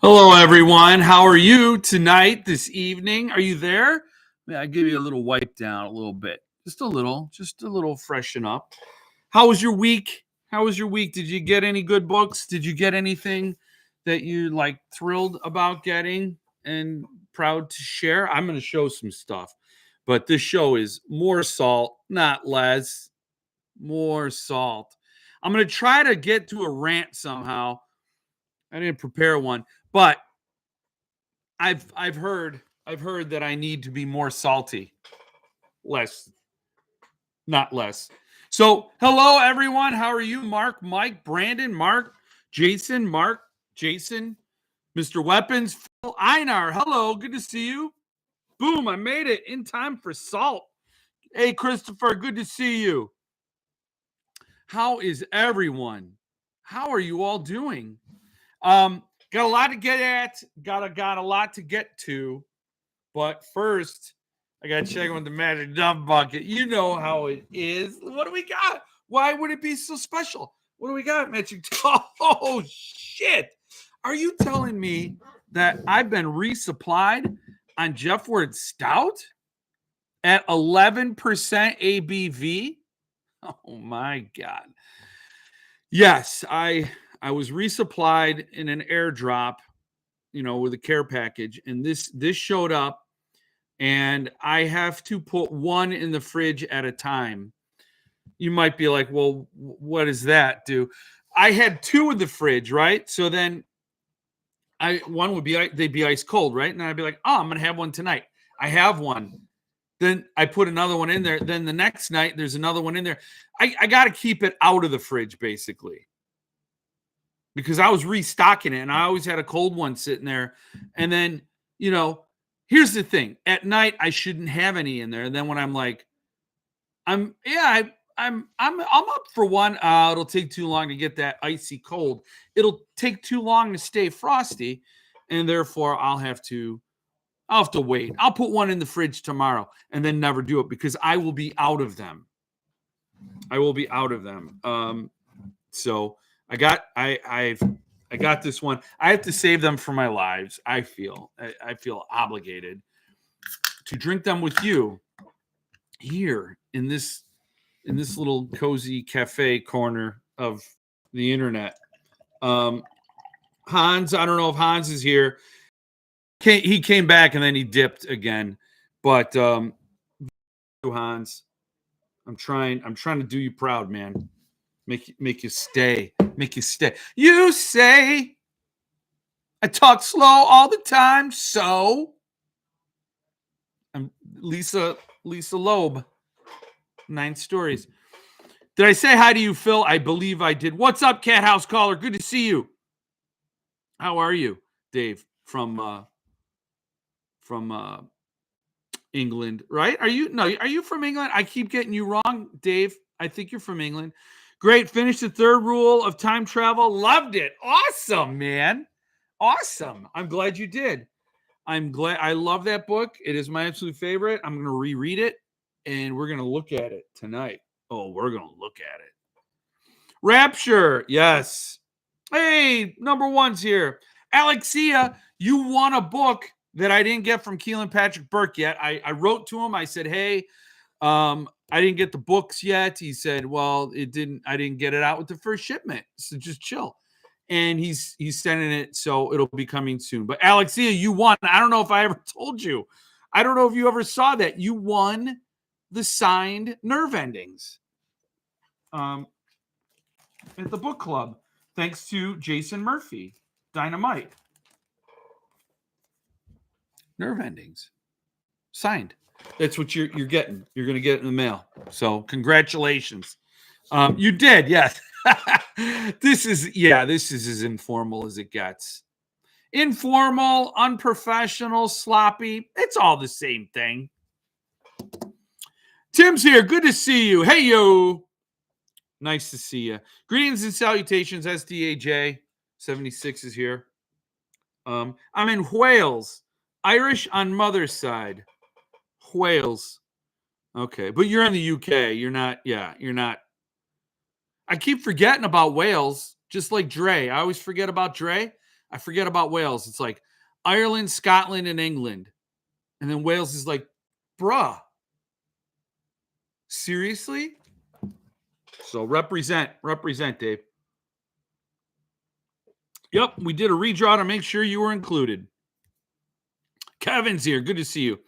Hello, everyone. How are you tonight, this evening? Are you there? May I give you a little wipe down a little bit? Just a little freshen up. How was your week? How was your week? Did you get any good books? Did you get anything that you like thrilled about getting and proud to share? I'm going to show some stuff, but this show is more salt, not less. More salt. I'm going to try to get to a rant somehow. I didn't prepare one, but I've heard that I need to be more salty, less, not less. So, hello everyone. How are you, Mark, Mike, Brandon, Mark, Jason, Mr. Weapons, Phil, Einar? Hello, good to see you. Boom! I made it in time for salt. Hey, Christopher, good to see you. How is everyone? How are you all doing? Got a lot to get at. Got a lot to get to. But first, I got to check with the magic dump bucket. You know how it is. What do we got? Why would it be so special? What do we got, magic? Oh, shit. Are you telling me that I've been resupplied on Jeff Ward Stout at 11% ABV? Oh, my God. Yes, I was resupplied in an airdrop, with a care package, and this showed up, and I have to put one in the fridge at a time. You might be like, well, what does that do? I had two in the fridge, right? So then one would be, they'd be ice cold, right? And I'd be like, oh, I'm gonna have one tonight. I have one. Then I put another one in there. Then the next night, there's another one in there. I got to keep it out of the fridge, basically, because I was restocking it, and I always had a cold one sitting there. And then, here's the thing: at night, I shouldn't have any in there. And then when I'm like, I'm up for one. It'll take too long to get that icy cold. It'll take too long to stay frosty, and therefore I'll have to wait. I'll put one in the fridge tomorrow and then never do it because I will be out of them. So I got this one. I have to save them for my lives. I feel obligated to drink them with you here in this little cozy cafe corner of the internet. Hans, I don't know if Hans is here. He came back and then he dipped again. But Hans, I'm trying to do you proud, man. Make you stay. Make you stay. You say I talk slow all the time, so I'm Lisa Loeb. 9 stories. Did I say hi to you, Phil? I believe I did. What's up, Cat House Caller? Good to see you. How are you, Dave? From England, right? Are you from England? I keep getting you wrong, Dave. I think you're from England. Great. Finished the 3rd rule of time travel. Loved it. Awesome, man. Awesome. I'm glad you did. I'm glad. I love that book. It is my absolute favorite. I'm going to reread it, and we're going to look at it tonight. Oh, we're going to look at it. Rapture. Yes. Hey, number one's here. Alexia, you won a book that I didn't get from Keelan Patrick Burke yet. I wrote to him. I said, hey, I didn't get the books yet. He said, well, I didn't get it out with the first shipment. So just chill. And he's sending it, so it'll be coming soon. But Alexia, you won. I don't know if I ever told you. I don't know if you ever saw that. You won the signed Nerve Endings at the book club, thanks to Jason Murphy. Dynamite. Nerve Endings. Signed. That's what you're getting. You're going to get it in the mail. So congratulations. You did, yes. This is as informal as it gets. Informal, unprofessional, sloppy. It's all the same thing. Tim's here. Good to see you. Hey, yo. Nice to see you. Greetings and salutations. SDAJ 76 is here. I'm in Wales. Irish on mother's side. Wales. Okay, but you're in the UK. You're not. I keep forgetting about Wales, just like Dre. I always forget about Dre. I forget about Wales. It's like Ireland, Scotland, and England. And then Wales is like, bruh, seriously? So represent, Dave. Yep, we did a redraw to make sure you were included. Kevin's here. Good to see you.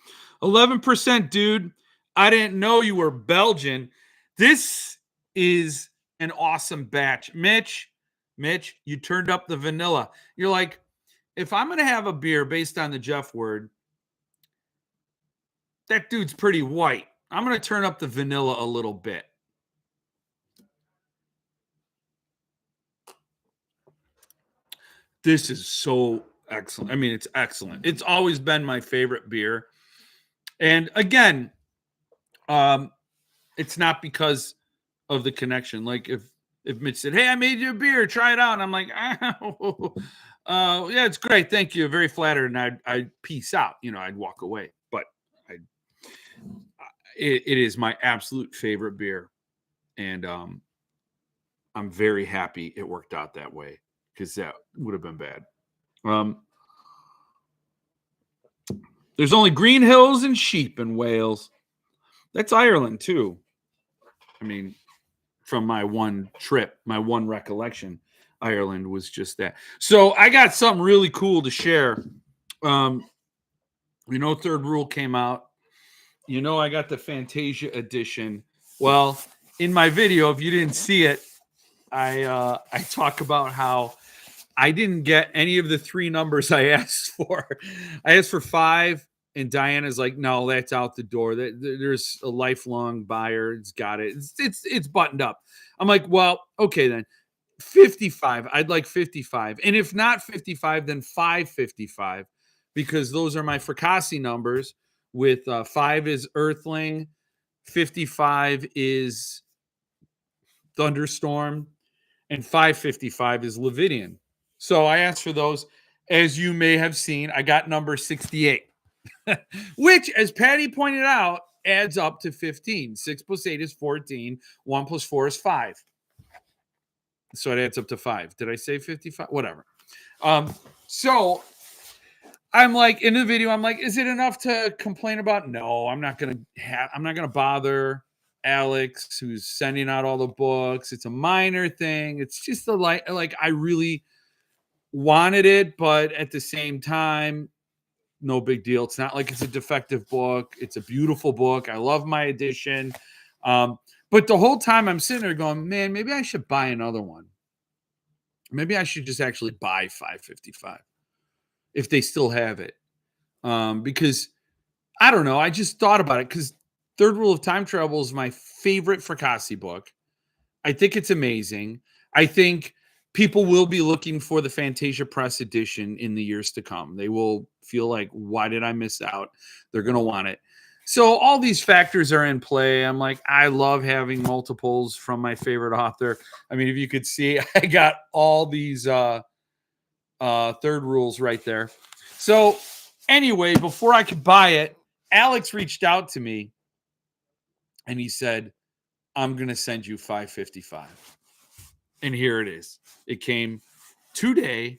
11%, dude. I didn't know you were Belgian. This is an awesome batch. Mitch, you turned up the vanilla. You're like, if I'm going to have a beer based on the Jeff word, that dude's pretty white. I'm going to turn up the vanilla a little bit. This is so excellent. I mean, it's excellent. It's always been my favorite beer. And again, it's not because of the connection. Like if Mitch said, "Hey, I made you a beer, try it out," and I'm like, yeah, it's great, thank you, very flattered," and I'd peace out. I'd walk away. But it is my absolute favorite beer, and I'm very happy it worked out that way, because that would have been bad. There's only green hills and sheep in Wales. That's Ireland too. I mean, from my one trip, my one recollection, Ireland was just that. So I got something really cool to share. Third Rule came out. I got the Fantasia edition. Well, in my video, if you didn't see it, I talk about how I didn't get any of the 3 numbers I asked for. I asked for 5, and Diana's like, "No, that's out the door. There's a lifelong buyer. It's got it. It's buttoned up." I'm like, "Well, okay then. 55. I'd like 55. And if not 55, then 555, because those are my Fracassi numbers. With 5 is Earthling, 55 is Thunderstorm, and 555 is Levidian." So I asked for those. As you may have seen, I got number 68, which, as Patty pointed out, adds up to 15. 6 plus 8 is 14. 1 plus 4 is 5. So it adds up to 5. Did I say 55? Whatever. So I'm like, in the video, I'm like, is it enough to complain about? No, I'm not gonna bother Alex, who's sending out all the books. It's a minor thing. It's just like I really wanted it, but at the same time, no big deal. It's not like it's a defective book. It's a beautiful book. I love my edition. But the whole time I'm sitting there going, man, maybe I should buy another one. Maybe I should just actually buy 555 if they still have it. Because I don't know. I just thought about it, because Third Rule of Time Travel is my favorite Fracassi book. I think it's amazing. I think people will be looking for the Fantasia Press edition in the years to come. They will feel like, why did I miss out? They're going to want it. So all these factors are in play. I'm like, I love having multiples from my favorite author. I mean, if you could see, I got all these Third Rules right there. So anyway, before I could buy it, Alex reached out to me and he said, "I'm going to send you 555. And here it is. It came today,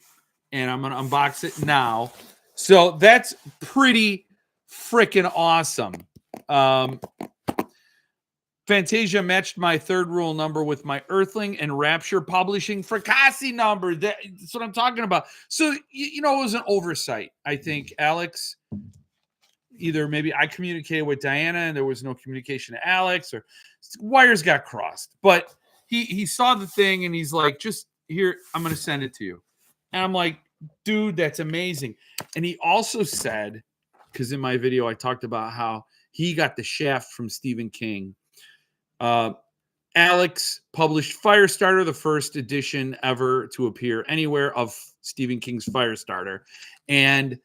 and I'm going to unbox it now. So that's pretty freaking awesome. Fantasia matched my Third Rule number with my Earthling and Rapture Publishing Fracassi number. That's what I'm talking about. So, it was an oversight. I think Alex, either maybe I communicated with Diana and there was no communication to Alex, or wires got crossed. But he saw the thing and he's like, "Just here, I'm going to send it to you." And I'm like, "Dude, that's amazing." And he also said, because in my video I talked about how he got the shaft from Stephen King. Alex published Firestarter, the first edition ever to appear anywhere of Stephen King's Firestarter. And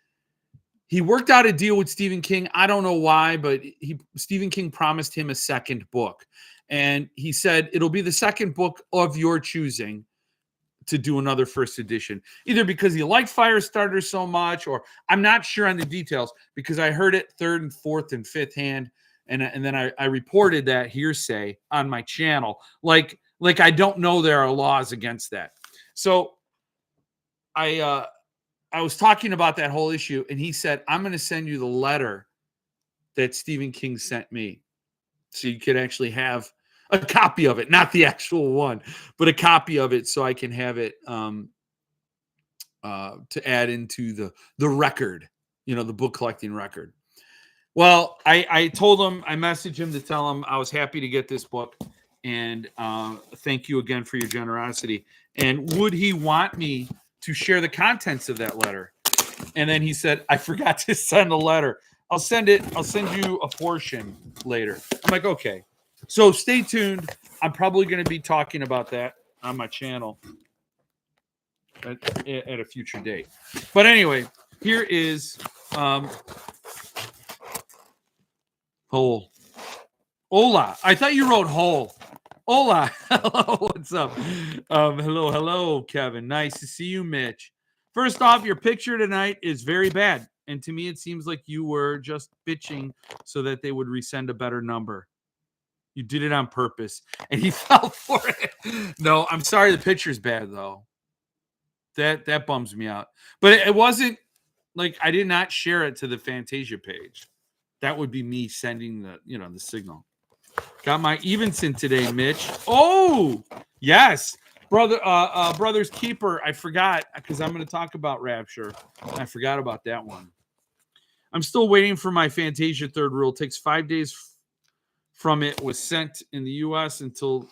he worked out a deal with Stephen King. I don't know why, but Stephen King promised him a second book. And he said, "It'll be the second book of your choosing to do another first edition." Either because he liked Firestarter so much, or I'm not sure on the details, because I heard it third and fourth and fifth hand. And then I reported that hearsay on my channel. Like I don't know there are laws against that. So I I was talking about that whole issue, and he said, I'm going to send you the letter that Stephen King sent me. So you could actually have a copy of it, not the actual one, but a copy of it so I can have it to add into the record, the book collecting record. Well, I told him, I messaged him to tell him I was happy to get this book, and thank you again for your generosity. And would he want me to share the contents of that letter? And then he said, I forgot to send a letter. I'll send you a portion later. I'm like, okay. So stay tuned. I'm probably going to be talking about that on my channel at a future date. But anyway, here is Hole. Hola. I thought you wrote Hole. Hola. Hello. What's up? Hello, Kevin. Nice to see you, Mitch. First off, your picture tonight is very bad. And to me, it seems like you were just bitching so that they would resend a better number. You did it on purpose. And he fell for it. No, I'm sorry the picture's bad, though. That bums me out. But it wasn't like I did not share it to the Fantasia page. That would be me sending the signal. Got my Evenson today, Mitch. Oh, yes. Brother's Keeper. I forgot because I'm going to talk about Rapture. I forgot about that one. I'm still waiting for my Fantasia third rule. It takes 5 days from it was sent in the U.S. until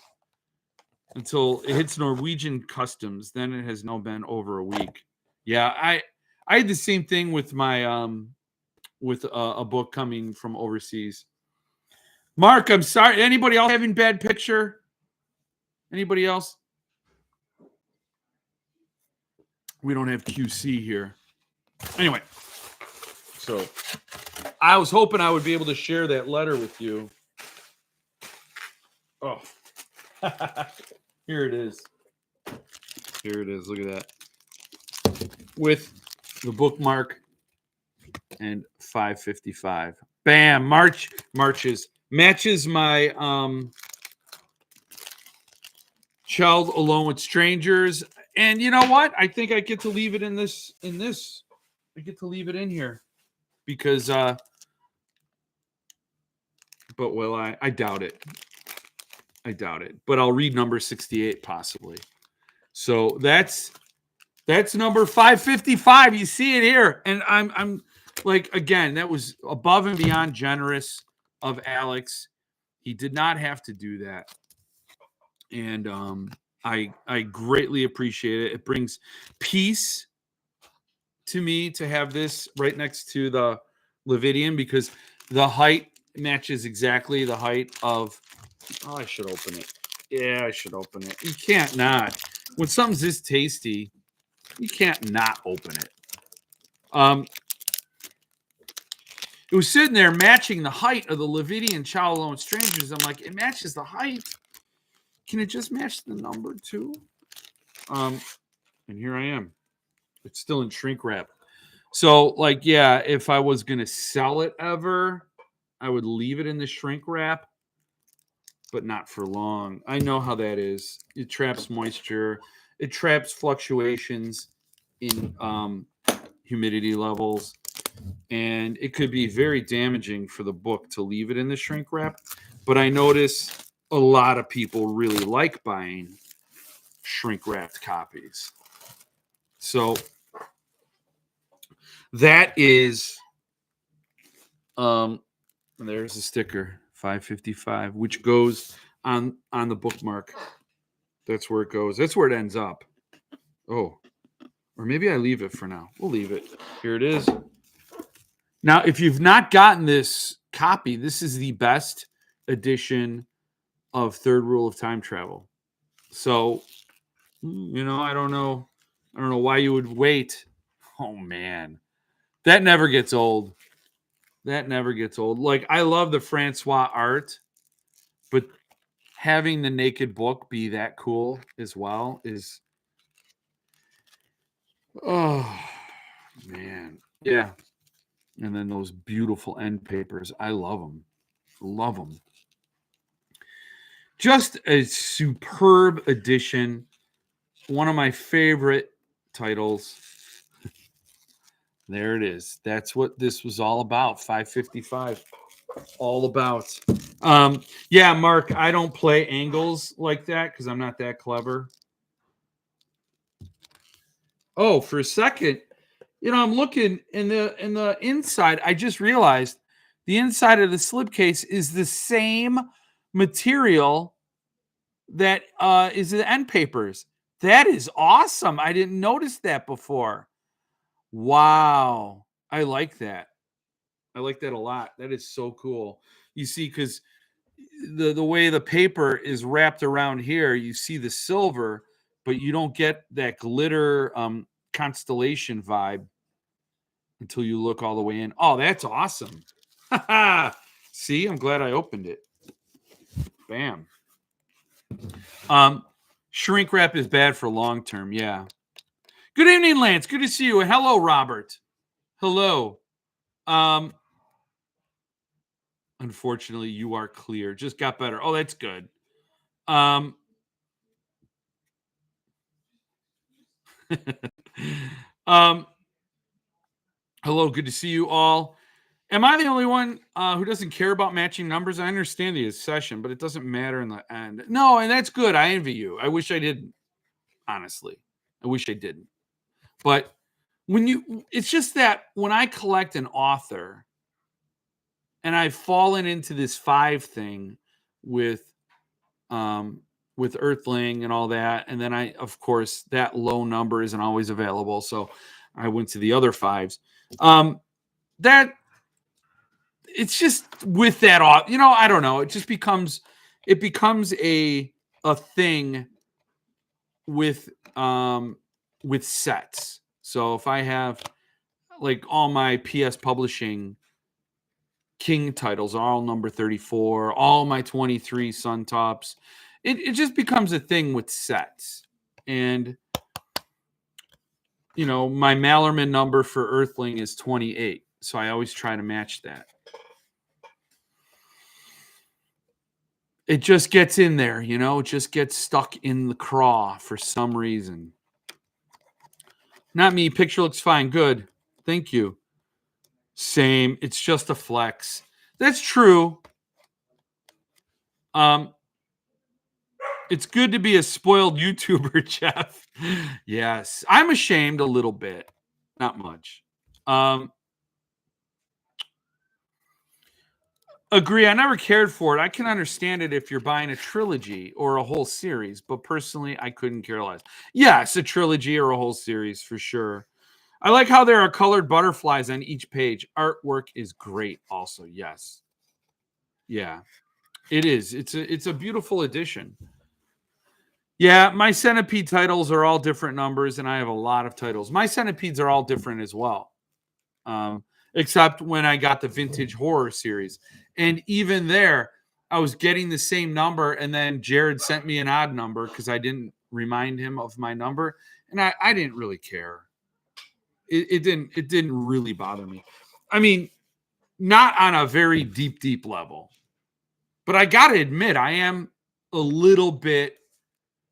it hits Norwegian customs. Then it has now been over a week. Yeah, I had the same thing with my with a book coming from overseas. Mark, I'm sorry. Anybody else having bad picture? Anybody else? We don't have QC here. Anyway, so I was hoping I would be able to share that letter with you. Oh, here it is. Here it is. Look at that. With the bookmark and 555. Bam! Matches my Child Alone with Strangers. And you know what? I think I get to leave it in this. I get to leave it in here because but will I doubt it. I doubt it. But I'll read number 68 possibly. So that's number 555. You see it here. And I'm like, again, that was above and beyond generous of Alex. He did not have to do that. And I greatly appreciate it. It brings peace to me to have this right next to the Levidian because the height matches exactly the height of. Oh, I should open it. Yeah, I should open it. You can't not. When something's this tasty, you can't not open it. It was sitting there matching the height of the Levidian Child Alone Strangers. I'm like, it matches the height. Can it just match the number too? And here I am. It's still in shrink wrap. So, like, yeah, if I was going to sell it ever, I would leave it in the shrink wrap, but not for long. I know how that is. It traps moisture. It traps fluctuations in humidity levels. And it could be very damaging for the book to leave it in the shrink wrap. But I notice a lot of people really like buying shrink wrapped copies. So that is, there's a sticker, 555, which goes on the bookmark. That's where it goes. That's where it ends up. Oh, or maybe I leave it for now. We'll leave it. Here it is. Now, if you've not gotten this copy, this is the best edition of Third Rule of Time Travel. So, I don't know why you would wait. Oh man, that never gets old. That never gets old. Like, I love the Francois art, but having the naked book be that cool as well is, oh man, yeah. And then those beautiful end papers, I love them. Love them. Just a superb edition. One of my favorite titles. There it is. That's what this was all about. 555. All about. Yeah, Mark, I don't play angles like that because I'm not that clever. Oh, for a second, I'm looking in the inside. I just realized the inside of the slipcase is the same material that is the end papers. That is awesome. I didn't notice that before. Wow. I like that. I like that a lot. That is so cool. You see, because the way the paper is wrapped around here, you see the silver, but you don't get that glitter constellation vibe until you look all the way in. Oh, that's awesome. See, I'm glad I opened it. Bam. Shrink wrap is bad for long term. Yeah. Good evening, Lance. Good to see you. And hello, Robert. Hello. Unfortunately, you are clear. Just got better. Oh, that's good. Hello, good to see you all. Am I the only one who doesn't care about matching numbers? I understand the session, but it doesn't matter in the end. No, and that's good. I envy you. I wish I didn't. Honestly, I wish I didn't. But it's just that when I collect an author, and I've fallen into this 5 thing with Earthling and all that, and then of course, that low number isn't always available, so I went to the other 5s. That it's just with that off, I don't know. It just becomes a thing with sets. So if I have like all my PS Publishing King titles are all number 34, all my 23 Sun Tops, it just becomes a thing with sets. And my Mallerman number for Earthling is 28, so I always try to match that. It just gets in there, it just gets stuck in the craw for some reason. Not me. Picture looks fine. Good. Thank you. Same. It's just a flex. That's true. It's good to be a spoiled YouTuber, Jeff. Yes. I'm ashamed a little bit. Not much. Agree. I never cared for it. I can understand it if you're buying a trilogy or a whole series, but personally, I couldn't care less. Yes, a trilogy or a whole series for sure. I like how there are colored butterflies on each page. Artwork is great also. Yes. Yeah. It is. It's a beautiful addition. Yeah, my Centipede titles are all different numbers, and I have a lot of titles. My Centipedes are all different as well. Except when I got the vintage horror series. And even there, I was getting the same number, and then Jared sent me an odd number because I didn't remind him of my number, and I didn't really care. It didn't really bother me. I mean, not on a very deep level. But I gotta admit, I am a little bit,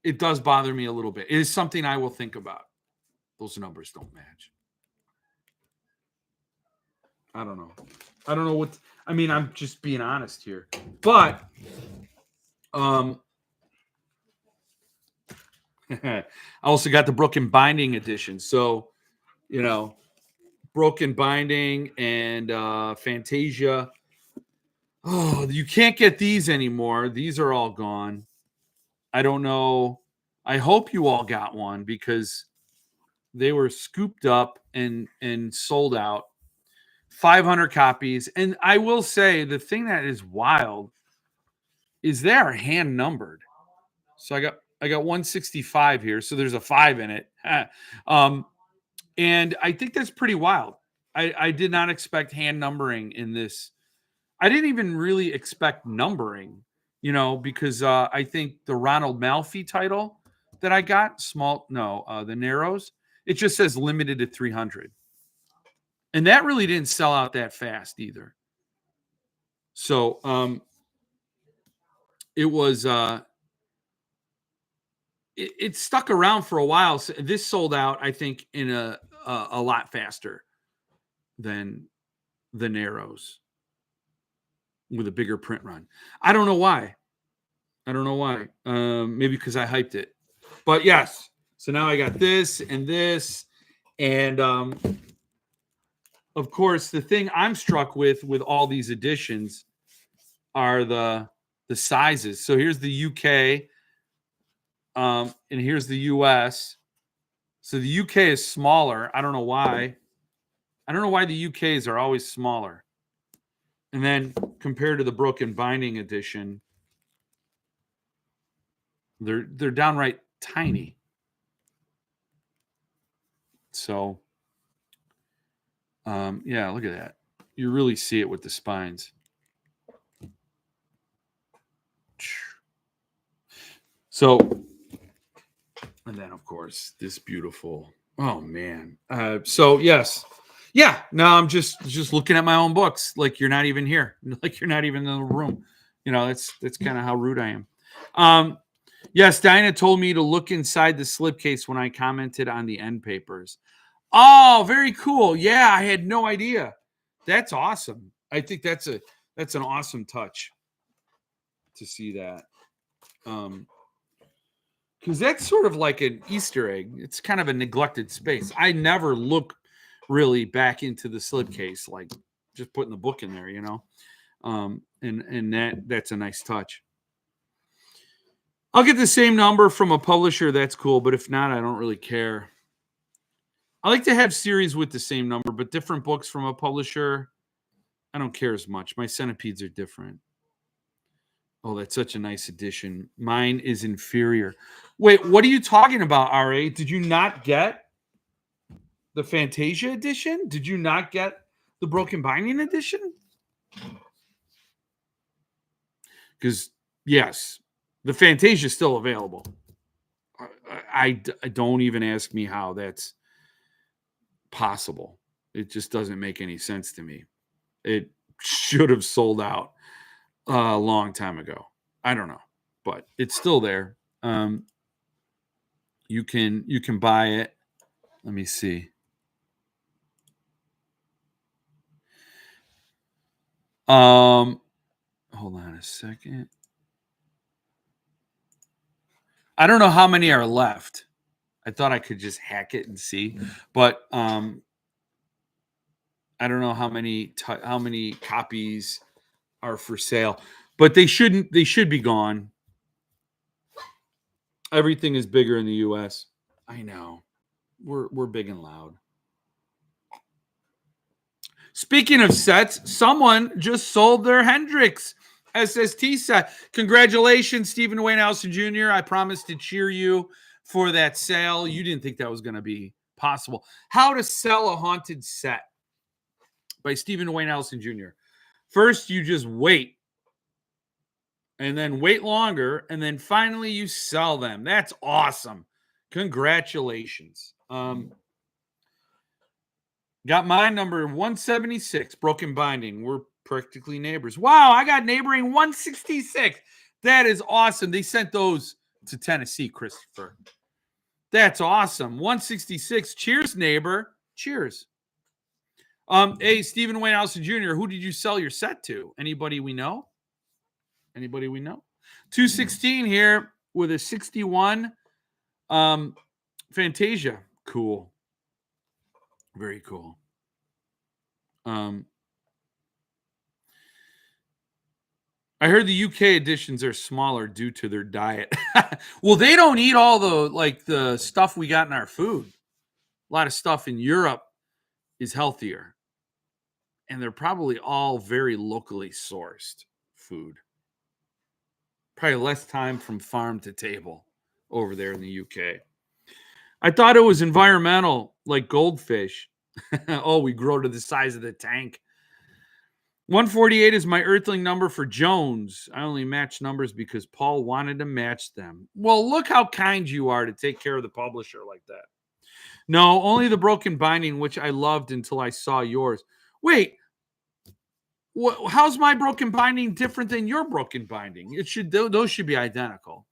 it does bother me a little bit. It is something I will think about. Those numbers don't match. I don't know. I don't know what. I mean, I'm just being honest here. But I also got the Broken Binding edition. So, Broken Binding and Fantasia. Oh, you can't get these anymore. These are all gone. I don't know. I hope you all got one because they were scooped up and sold out. 500 copies. And I will say the thing that is wild is they are hand numbered. So I got 165 here. So there's a 5 in it. And I think that's pretty wild. I did not expect hand numbering in this. I didn't even really expect numbering, because I think the Ronald Malfi title that I got, the Narrows, it just says limited to 300. And that really didn't sell out that fast either. So it was it stuck around for a while. So this sold out, I think, in a lot faster. than the Narrows with a bigger print run. I don't know why. Maybe because I hyped it. But yes. So now I got this and this. And of course, the thing I'm struck with all these editions are the sizes. So here's the UK, and here's the US. So the UK is smaller. I don't know why. I don't know why the UKs are always smaller. And then compared to the Broken Binding edition, they're downright tiny. So, yeah, look at that. You really see it with the spines. So, and then of course this beautiful. Oh man. So yes, yeah. Now I'm just looking at my own books, like you're not even here, like you're not even in the room. You know, that's kind of how rude I am. Yes, Dinah told me to look inside the slipcase when I commented on the end papers. Oh, very cool. Yeah, I had no idea. That's awesome. I think that's an awesome touch to see that. Because that's sort of like an Easter egg. It's kind of a neglected space. I never look really back into the slipcase, like just putting the book in there, you know. And that's a nice touch. I'll get the same number from a publisher. That's cool, but if not, I don't really care. I like to have series with the same number, but different books from a publisher, I don't care as much. My centipedes are different. Oh, that's such a nice edition. Mine is inferior. Wait, what are you talking about, RA? Did you not get the Fantasia edition? Did you not get the Broken Binding edition? Because, yes, the Fantasia is still available. I don't even ask me how that's possible. It just doesn't make any sense to me. It should have sold out a long time ago. I don't know, but it's still there. You can buy it. Let me see. Hold on a second. I don't know how many are left. I thought I could just hack it and see, but I don't know how many copies are for sale. But they should be gone. Everything is bigger in the US. I know. We're big and loud. Speaking of sets, someone just sold their Hendrix SST set. Congratulations, Stephen Wayne Allison Jr. I promised to cheer you for that sale. You didn't think that was going to be possible. How to Sell a Haunted Set by Stephen Wayne Allison Jr. First, you just wait. And then wait longer. And then finally you sell them. That's awesome. Congratulations. Got my number 176, Broken Binding. We're practically neighbors. Wow, I got neighboring 166. That is awesome. They sent those to Tennessee, Christopher. That's awesome. 166. Cheers, neighbor. Cheers. Hey, Stephen Wayne Allison Jr., who did you sell your set to? Anybody we know? 216 here with a 61. Fantasia. Cool. Very cool. I heard the UK editions are smaller due to their diet. Well, they don't eat all the stuff we got in our food. A lot of stuff in Europe is healthier. And they're probably all very locally sourced food. Probably less time from farm to table over there in the UK. I thought it was environmental, like goldfish. Oh, we grow to the size of the tank. 148 is my earthling number for Jones. I only match numbers because Paul wanted to match them. Well, look how kind you are to take care of the publisher like that. No, only the Broken Binding, which I loved until I saw yours. Wait, how's my Broken Binding different than your Broken Binding? Those should be identical.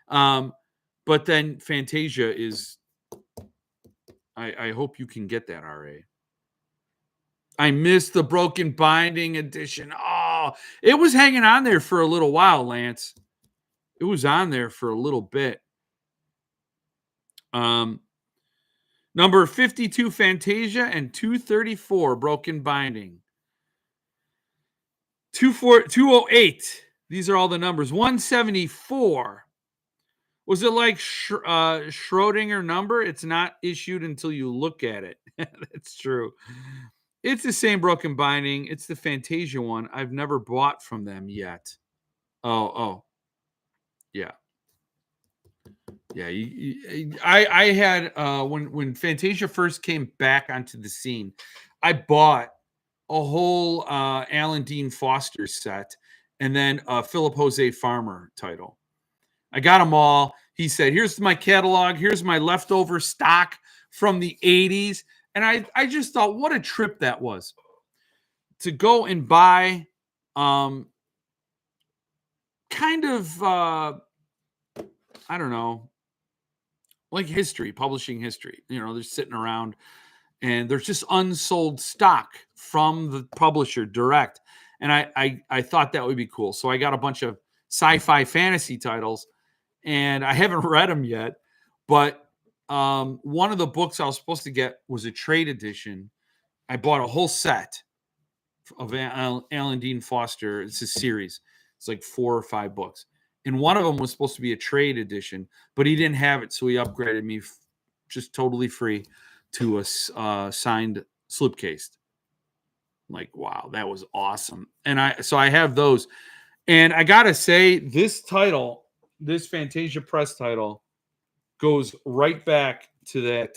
But then Fantasia is. I hope you can get that, RA. I missed the broken binding edition. Oh, it was hanging on there for a little while, Lance. It was on there for a little bit. Number 52, Fantasia, and 234, Broken Binding. 208. These are all the numbers. 174. Was it like Schrodinger number? It's not issued until you look at it. That's true. It's the same Broken Binding. It's the Fantasia one. I've never bought from them yet. Oh. Yeah. Yeah, I had when Fantasia first came back onto the scene, I bought a whole Alan Dean Foster set and then a Philip Jose Farmer title. I got them all. He said, "Here's my catalog. Here's my leftover stock from the 80s." And I just thought, what a trip that was to go and buy kind of I don't know, like history, publishing history. You know, they're sitting around and there's just unsold stock from the publisher direct. And I thought that would be cool. So I got a bunch of sci-fi fantasy titles and I haven't read them yet, but one of the books I was supposed to get was a trade edition. I bought a whole set of Alan Dean Foster. It's a series. It's like 4 or 5 books. And one of them was supposed to be a trade edition, but he didn't have it. So he upgraded me just totally free to a signed slipcase. Like, wow, that was awesome. And I have those. And I got to say, this title, this Fantasia Press title, goes right back to that,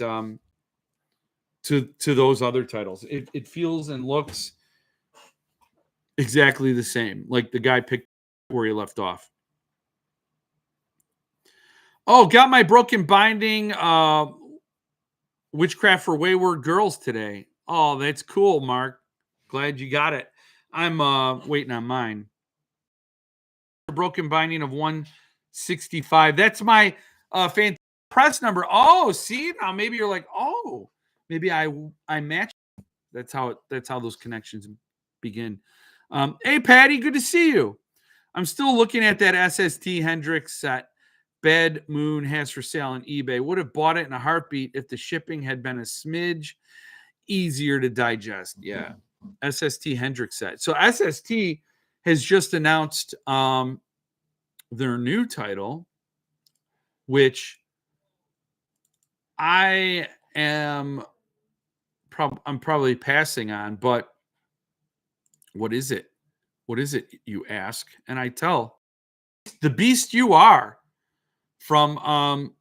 to those other titles. It feels and looks exactly the same. Like the guy picked where he left off. Oh, got my Broken Binding Witchcraft for Wayward Girls today. Oh, that's cool, Mark. Glad you got it. I'm waiting on mine. Broken Binding of 165. That's my Fantasia Press number. Oh, see, now maybe you're like, oh, maybe I match. That's how those connections begin. Hey, Patty, good to see you. I'm still looking at that SST Hendrix set. Bad Moon has for sale on eBay. Would have bought it in a heartbeat if the shipping had been a smidge easier to digest. Yeah. SST Hendrix set. So SST has just announced their new title, which I'm probably passing on, but what is it? What is it, you ask? And I tell, The Beast You Are from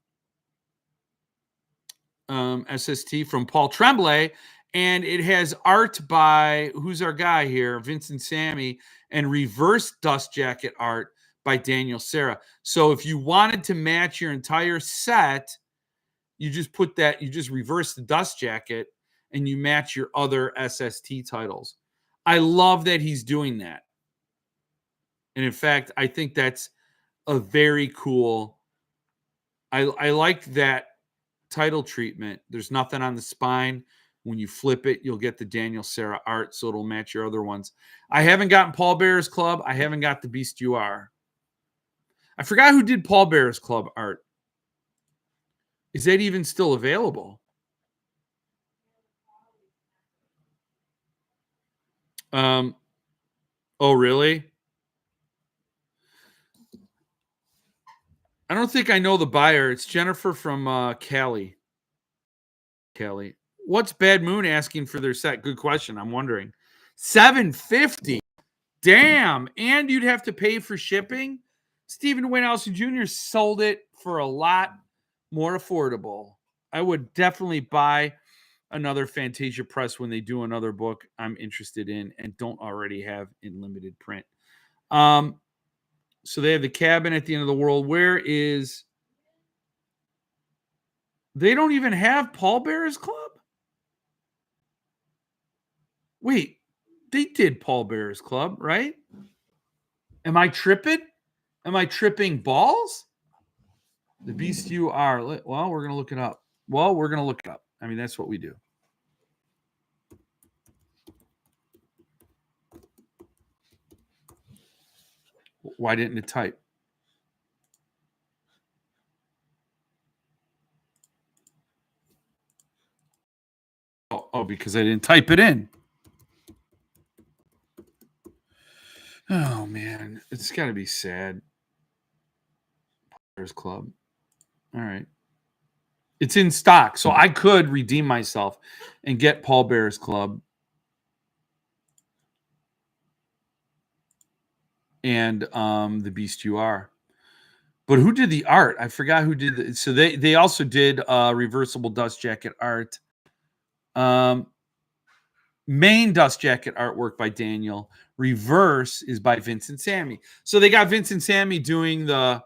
SST from Paul Tremblay, and it has art by, who's our guy here, Vincent Sammy, and reverse dust jacket art by Daniel Serra. So if you wanted to match your entire set, you just reverse the dust jacket and you match your other SST titles. I love that he's doing that. And in fact, I think that's a very cool, I like that title treatment. There's nothing on the spine. When you flip it, you'll get the Daniel Serra art, so it'll match your other ones. I haven't gotten Paul Bearer's Club. I haven't got The Beast You Are. I forgot who did Paul Bearer's Club art. Is that even still available? Oh, really? I don't think I know the buyer. It's Jennifer from Cali. Cali. What's Bad Moon asking for their set? Good question. I'm wondering. $750. Damn. And you'd have to pay for shipping? Stephen Wayne Allison Jr. sold it for a lot more affordable. I would definitely buy another Fantasia Press when they do another book I'm interested in and don't already have in limited print. So they have the cabin at the end of the world. They don't even have Paul Bearer's Club? Wait, they did Paul Bearer's Club, right? Am I tripping? Am I tripping balls? The Beast You Are. Well, we're going to look it up. I mean, that's what we do. Why didn't it type? Oh, because I didn't type it in. Oh man, it's got to be sad. Bears Club. All right. It's in stock, so I could redeem myself and get Paul Bear's Club and the Beast You Are. But who did the art? I forgot who did it. So they also did reversible dust jacket art. Main dust jacket artwork by Daniel. Reverse is by Vincent Sammy. So they got Vincent Sammy doing the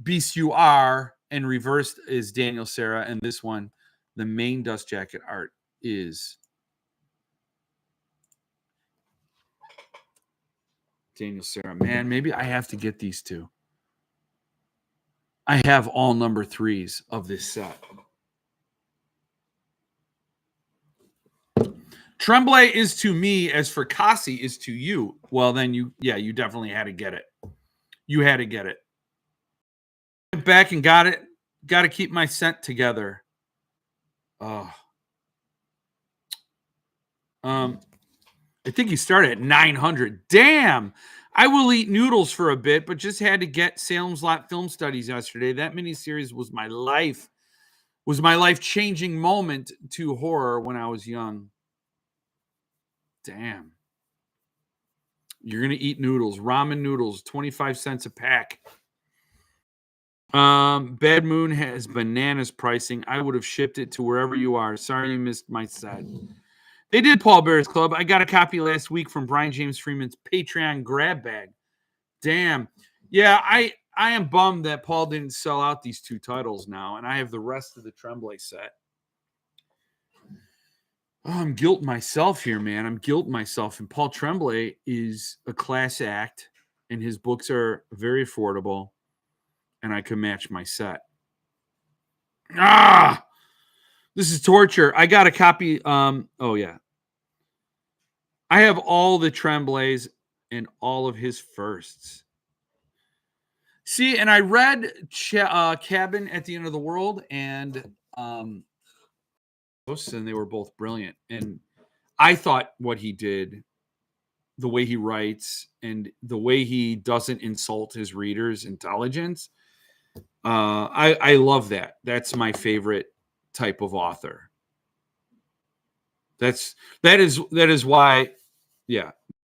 Beast You Are, and reversed is Daniel Sarah. And this one, the main dust jacket art is Daniel Sarah. Man, maybe I have to get these two. I have all number 3s of this set. Tremblay is to me as Fracassi is to you. Well, then you definitely had to get it. You had to get it. Went back and got it. Got to keep my scent together. Oh. I think you started at 900. Damn. I will eat noodles for a bit, but just had to get Salem's Lot Film Studies yesterday. That miniseries was my life. Was my life-changing moment to horror when I was young. Damn. You're going to eat noodles. Ramen noodles, 25 cents a pack. Bad Moon has bananas pricing. I would have shipped it to wherever you are. Sorry you missed my set. They did Paul Bear's Club. I got a copy last week from Brian James Freeman's Patreon grab bag. Damn. Yeah, I am bummed that Paul didn't sell out these 2 titles now, and I have the rest of the Tremblay set. Oh, I'm guilting myself here, man. I'm guilting myself. And Paul Tremblay is a class act, and his books are very affordable, and I can match my set. Ah! This is torture. I got a copy. Oh, yeah. I have all the Tremblays and all of his firsts. See, and I read Cabin at the End of the World and and they were both brilliant. And I thought what he did, the way he writes and the way he doesn't insult his readers' intelligence, I love that. That's my favorite type of author. That is why, yeah.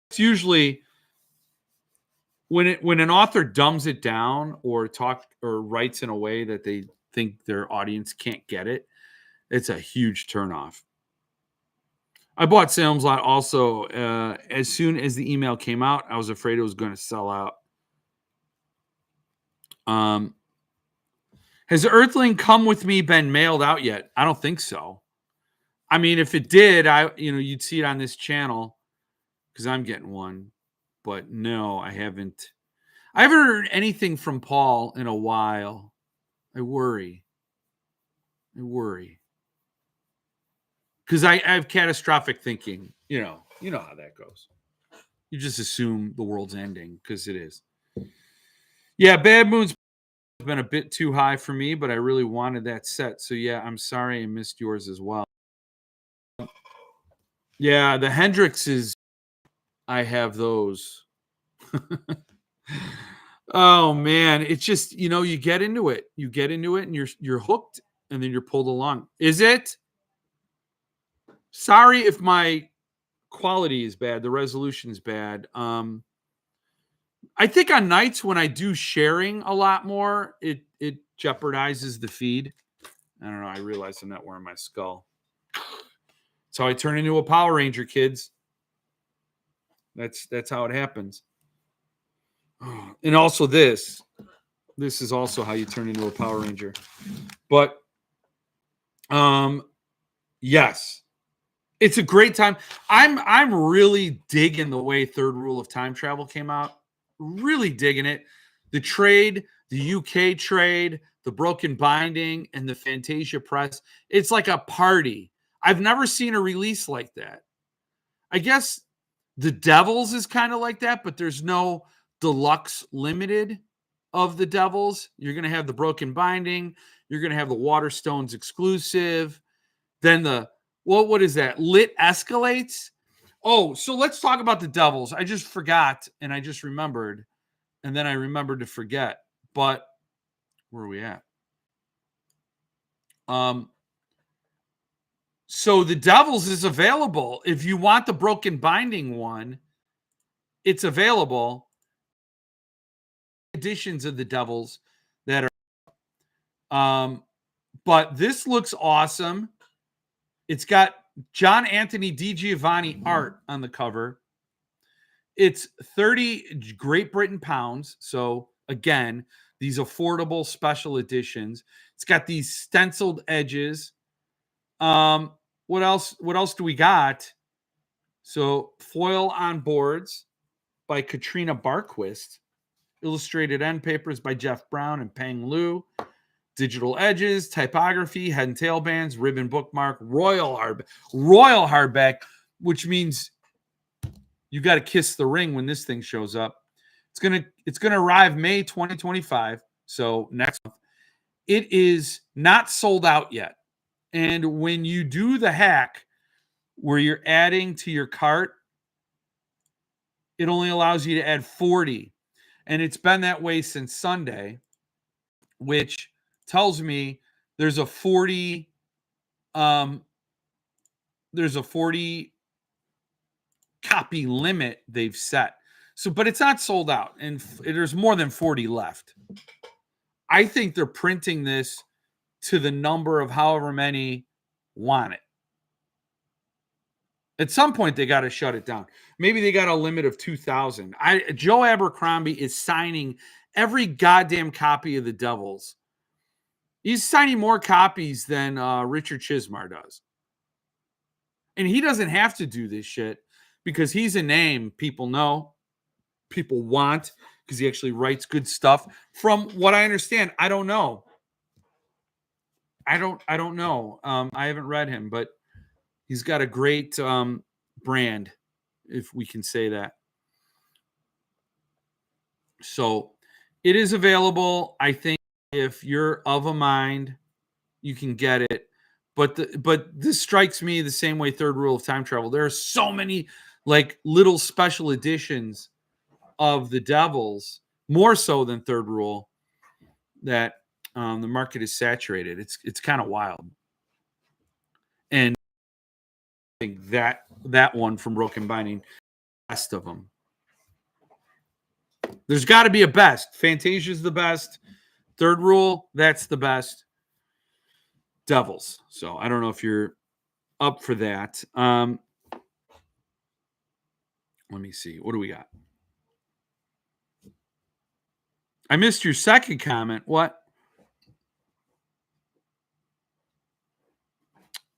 It's usually when an author dumbs it down or writes in a way that they think their audience can't get it, it's a huge turnoff. I bought Salem's Lot also. As soon as the email came out, I was afraid it was going to sell out. Has Earthling Come With Me been mailed out yet? I don't think so. I mean, if it did, you'd see it on this channel because I'm getting one. But no, I haven't. I haven't heard anything from Paul in a while. I worry. Because I have catastrophic thinking. You know how that goes. You just assume the world's ending because it is. Yeah, Bad Moon's been a bit too high for me, but I really wanted that set. So yeah, I'm sorry I missed yours as well. Yeah, the Hendrixes, I have those. Oh man, it's just, you get into it. You get into it and you're hooked and then you're pulled along. Is it? Sorry if my quality is bad, the resolution is bad. I think on nights when I do sharing a lot more, it jeopardizes the feed. I don't know. I realize I'm not wearing my skull. That's how I turn into a Power Ranger, kids. That's how it happens. And also this is also how you turn into a Power Ranger. But yes. It's a great time. I'm really digging the way Third Rule of Time Travel came out. Really digging it. The trade, the UK trade, the Broken Binding, and the Fantasia Press. It's like a party. I've never seen a release like that. I guess The Devils is kind of like that, but there's no deluxe limited of the Devils. You're going to have the broken binding. You're going to have the Waterstones exclusive. Then the, what is that? Lit Escalates. Oh, so let's talk about the Devils. I just forgot and I just remembered. And then I remembered to forget. But where are we at? So the Devils is available. If you want the broken binding one, it's available. Editions of the Devils that are but this looks awesome. It's got John Anthony DiGiovanni art on the cover. It's 30 Great Britain pounds. So again, these affordable special editions. It's got these stenciled edges. What else do we got? So foil on boards by Katrina Barquist. Illustrated end papers by Jeff Brown and Peng Lu. Digital edges, typography, head and tail bands, ribbon bookmark, royal hardback, which means you got to kiss the ring when this thing shows up. It's gonna arrive May 2025, so next month. It is not sold out yet, and when you do the hack where you're adding to your cart, it only allows you to add 40, and it's been that way since Sunday, which tells me there's a 40 copy limit they've set. So, but it's not sold out, and there's more than 40 left. I think they're printing this to the number of however many want it. At some point, they got to shut it down. Maybe they got a limit of 2,000. Joe Abercrombie is signing every goddamn copy of the Devils. He's signing more copies than Richard Chismar does. And he doesn't have to do this shit because he's a name people know, people want, because he actually writes good stuff. From what I understand, I don't know. I don't know. I haven't read him, but he's got a great brand, if we can say that. So it is available. I think if you're of a mind, you can get it. But this strikes me the same way Third Rule of Time Travel. There are so many like little special editions of the Devils, more so than Third Rule, that the market is saturated. It's kind of wild. And I think that one from Broken Binding, best of them. There's got to be a best. Fantasia's the best. Third Rule, that's the best. Devils. So I don't know if you're up for that. Let me see. What do we got? I missed your second comment. What?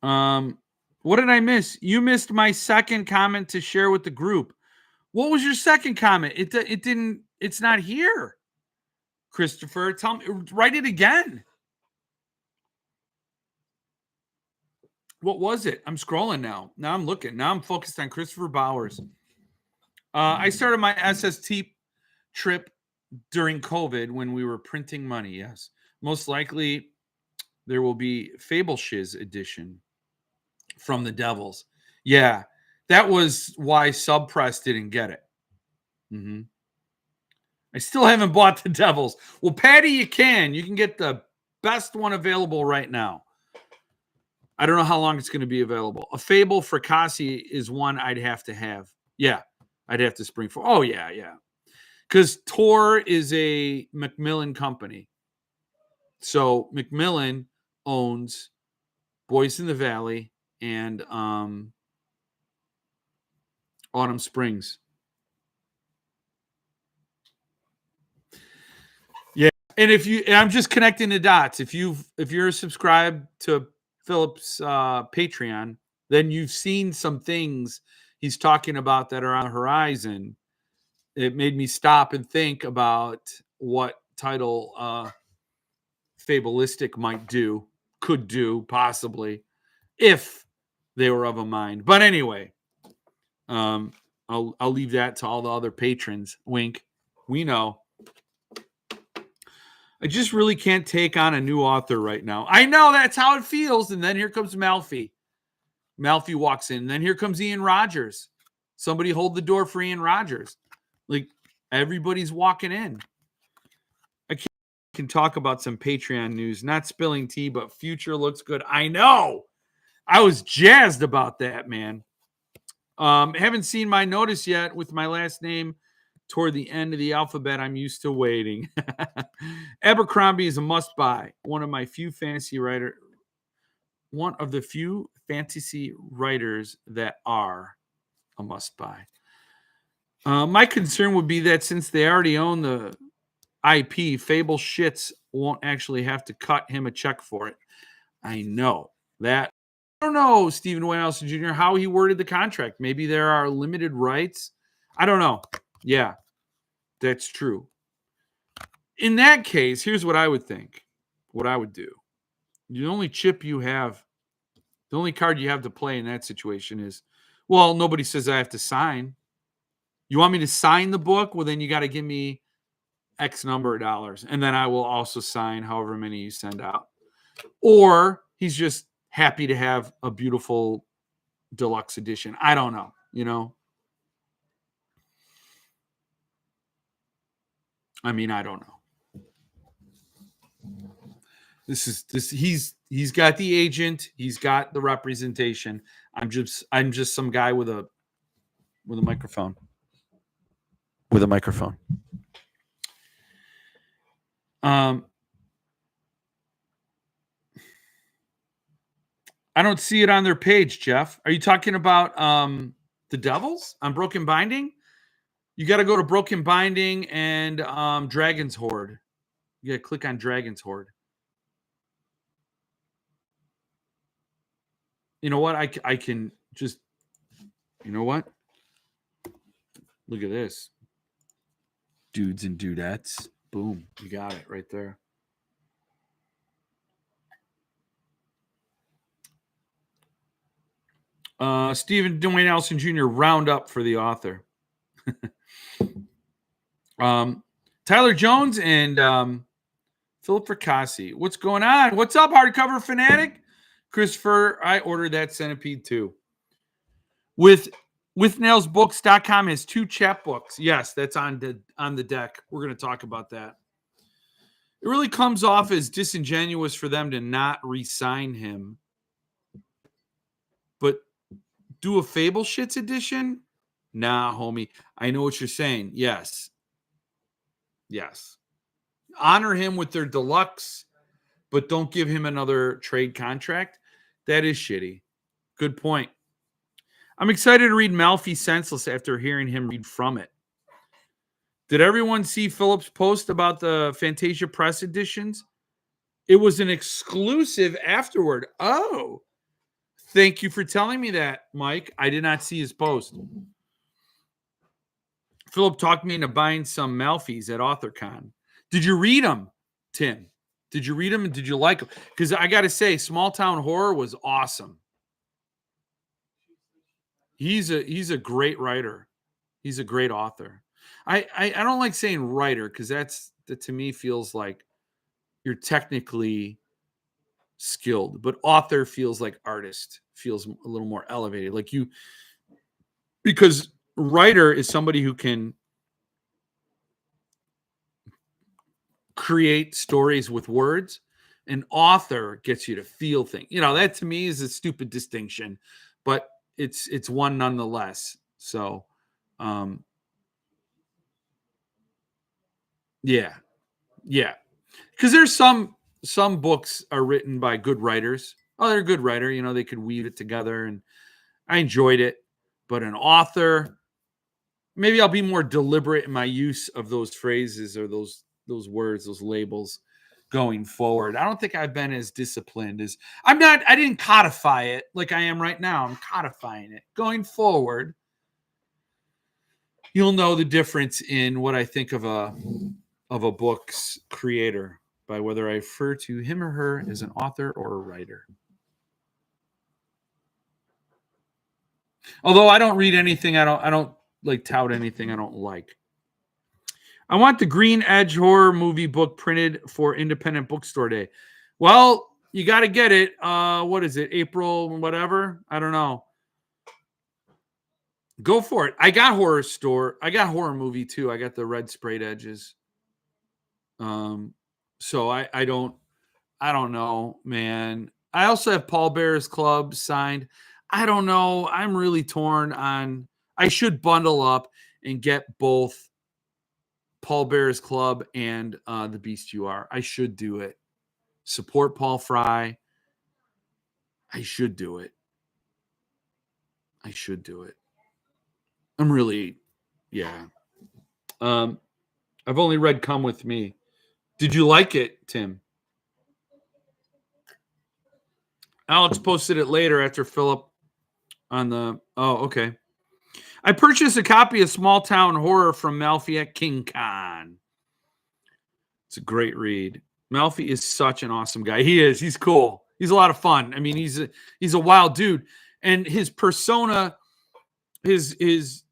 What did I miss? You missed my second comment to share with the group. What was your second comment? It didn't. It's not here. Christopher, tell me. Write it again. What was it? I'm scrolling now. Now I'm looking. Now I'm focused on Christopher Bowers. I started my SST trip during COVID when we were printing money. Yes, most likely there will be Fable Shiz edition from the Devils. Yeah, that was why Subpress didn't get it. Mm-hmm. I still haven't bought the Devils. Well, Patty, you can. You can get the best one available right now. I don't know how long it's going to be available. A Fable Fracassi is one I'd have to have. Yeah, I'd have to spring for. Oh, yeah. Because Tor is a Macmillan company. So Macmillan owns Boys in the Valley and Autumn Springs. Yeah, and I'm just connecting the dots. If you're subscribed to Philip's Patreon, then you've seen some things he's talking about that are on the horizon. It made me stop and think about what title Fableistic could do, possibly, if they were of a mind. But anyway, I'll leave that to all the other patrons. Wink, We know. I just really can't take on a new author right now. I know that's how it feels. And then here comes Malfi. Malfi walks in. And then here comes Ian Rogers. Somebody hold the door for Ian Rogers. Like, everybody's walking in. I can talk about some Patreon news. Not spilling tea, but future looks good. I know. I was jazzed about that, man. Haven't seen my notice yet with my last name toward the end of the alphabet. I'm used to waiting. Abercrombie is a must buy. One of the few fantasy writers that are a must buy. My concern would be that since they already own the IP, Fable Shits won't actually have to cut him a check for it. I know that. I don't know, Stephen Wayne Nelson Jr., how he worded the contract. Maybe there are limited rights. I don't know. Yeah, that's true. In that case, here's what I would think. What I would do. The only chip you have, the only card you have to play in that situation is, well, nobody says I have to sign. You want me to sign the book? Well, then you got to give me X number of dollars. And then I will also sign however many you send out. Or he's just happy to have a beautiful deluxe edition. I don't know, I mean, I don't know. He's got the agent, he's got the representation. I'm just some guy with a microphone. With a microphone. I don't see it on their page, Jeff. Are you talking about the Devils on Broken Binding? You got to go to Broken Binding and Dragon's Horde. You got to click on Dragon's Horde. You know what? I can just, you know what? Look at this. Dudes and dudettes. Boom. You got it right there. Stephen Dwayne Allison Jr. roundup for the author. Tyler Jones and Philip Fracassi. What's going on? What's up, hardcover fanatic? Christopher, I ordered that Centipede too. Withnailsbooks.com has 2 chapbooks. Yes, that's on the deck. We're going to talk about that. It really comes off as disingenuous for them to not re-sign him. But do a Fable Shits edition? Nah, homie. I know what you're saying. Yes. Honor him with their deluxe, but don't give him another trade contract. That is shitty. Good point. I'm excited to read Malfi Senseless after hearing him read from it. Did everyone see Philip's post about the Fantasia Press editions? It was an exclusive afterward. Oh, thank you for telling me that, Mike. I did not see his post. Philip talked me into buying some Malfis at AuthorCon. Did you read them, Tim? Did you read them and did you like them? Because I got to say, Small Town Horror was awesome. He's a great writer. He's a great author. I don't like saying writer because that to me feels like you're technically skilled, but author feels like artist, feels a little more elevated. Like you, because writer is somebody who can create stories with words. An author gets you to feel things. That to me is a stupid distinction, but it's one nonetheless. So, yeah. Because there's some books are written by good writers. Oh, they're a good writer. They could weave it together, and I enjoyed it. But an author, maybe I'll be more deliberate in my use of those phrases or those words, those labels going forward. I don't think I've been as disciplined as I didn't codify it like I am right now. I'm codifying it going forward. You'll know the difference in what I think of a book's creator by whether I refer to him or her as an author or a writer. Although I don't read anything, I don't like tout anything I don't like. I want the Green Edge horror movie book printed for Independent Bookstore Day. Well, you got to get it. What is it? April, whatever. I don't know. Go for it. I got horror store. I got horror movie too. I got the red sprayed edges. So I don't know, man. I also have Paul Bear's Club signed. I don't know. I'm really torn on. I should bundle up and get both Paul Bear's Club and The Beast You Are. I should do it. Support Paul Fry. I should do it. I should do it. I'm really, yeah. I've only read Come With Me. Did you like it, Tim? Alex posted it later after Philip on the. Oh, okay. I purchased a copy of Small Town Horror from Malfi at King Khan. It's a great read. Malfi is such an awesome guy. He is. He's cool. He's a lot of fun. I mean, he's a wild dude, and his persona, his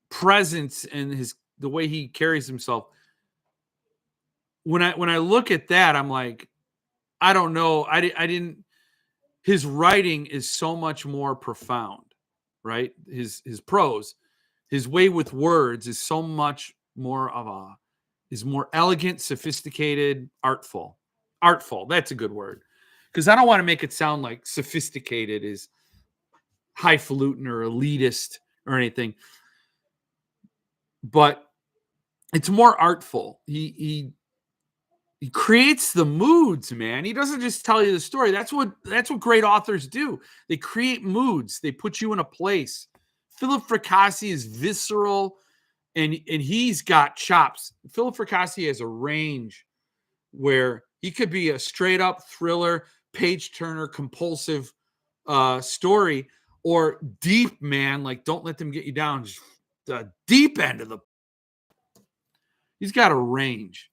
presence, and the way he carries himself. When I look at that, I'm like, I don't know. I didn't. His writing is so much more profound, right? His prose, his way with words is so much more is more elegant, sophisticated, artful. Artful, that's a good word. Because I don't want to make it sound like sophisticated is highfalutin or elitist or anything. But it's more artful. He creates the moods, man. He doesn't just tell you the story. That's what great authors do. They create moods. They put you in a place. Philip Fracassi is visceral, and he's got chops. Philip Fracassi has a range where he could be a straight up thriller, page turner, compulsive story, or deep, man. Like Don't Let Them Get You Down. Just the deep end of the. He's got a range.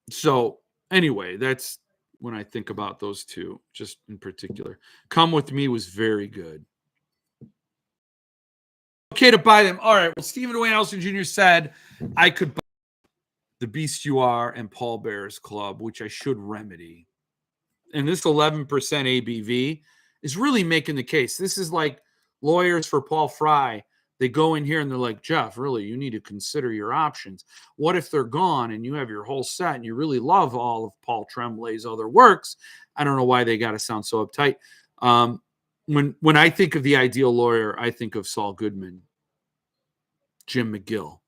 So anyway, that's when I think about those two, just in particular. Come With Me was very good. Okay to buy them. All right. Well, Stephen Dwayne Elson Jr. said I could buy The Beast You Are and Paul Bear's Club, which I should remedy. And this 11% ABV is really making the case. This is like lawyers for Paul Fry. They go in here and they're like, Jeff, really, you need to consider your options. What if they're gone and you have your whole set and you really love all of Paul Tremblay's other works? I don't know why they got to sound so uptight. When I think of the ideal lawyer, I think of Saul Goodman, Jim McGill.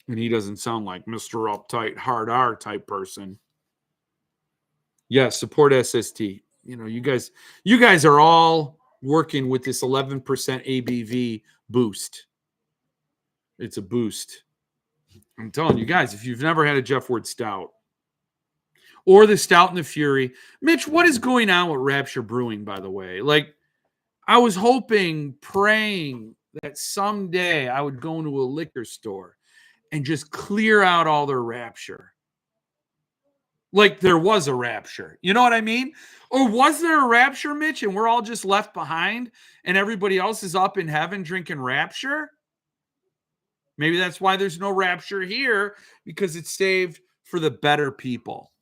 And he doesn't sound like Mr. Uptight, hard R type person. Yeah, support SST. You guys are all working with this 11% ABV boost. It's a boost. I'm telling you guys, if you've never had a Jeff Ward Stout or the Stout and the Fury, Mitch, what is going on with Rapture Brewing, by the way? Like, I was hoping, praying that someday I would go into a liquor store and just clear out all their Rapture. Like there was a rapture. You know what I mean? Or was there a rapture, Mitch, and we're all just left behind and everybody else is up in heaven drinking rapture? Maybe that's why there's no rapture here, because it's saved for the better people.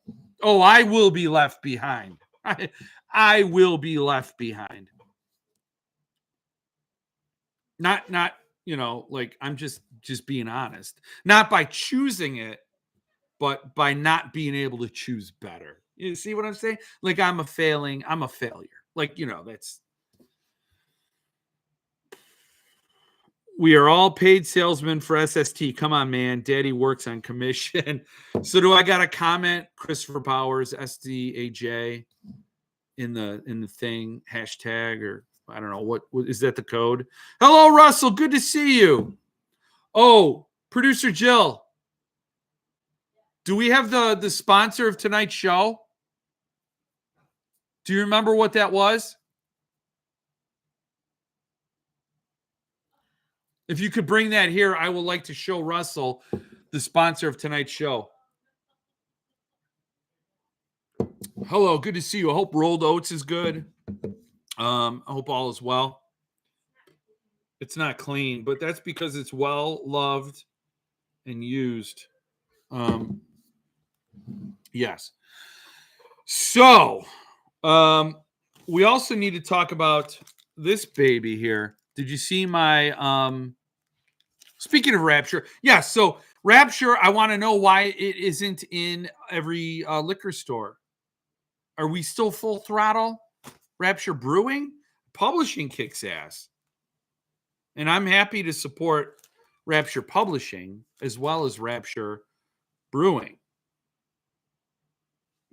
Oh, I will be left behind. I will be left behind. Not, like I'm just being honest. Not by choosing it, but by not being able to choose better. You see what I'm saying? Like I'm a failure. Like, that's. We are all paid salesmen for SST. Come on, man. Daddy works on commission. So do I got to comment Christopher Powers, SDAJ in the thing, hashtag, or I don't know. What is that the code? Hello, Russell. Good to see you. Oh, producer Jill. Do we have the sponsor of tonight's show? Do you remember what that was? If you could bring that here, I would like to show Russell the sponsor of tonight's show. Hello, good to see you. I hope Rolled Oats is good. I hope all is well. It's not clean, but that's because it's well loved and used. Yes. So, we also need to talk about this baby here. Did you see my speaking of Rapture? Yeah, so Rapture, I want to know why it isn't in every liquor store. Are we still full throttle? Rapture Brewing? Publishing kicks ass. And I'm happy to support Rapture Publishing as well as Rapture Brewing.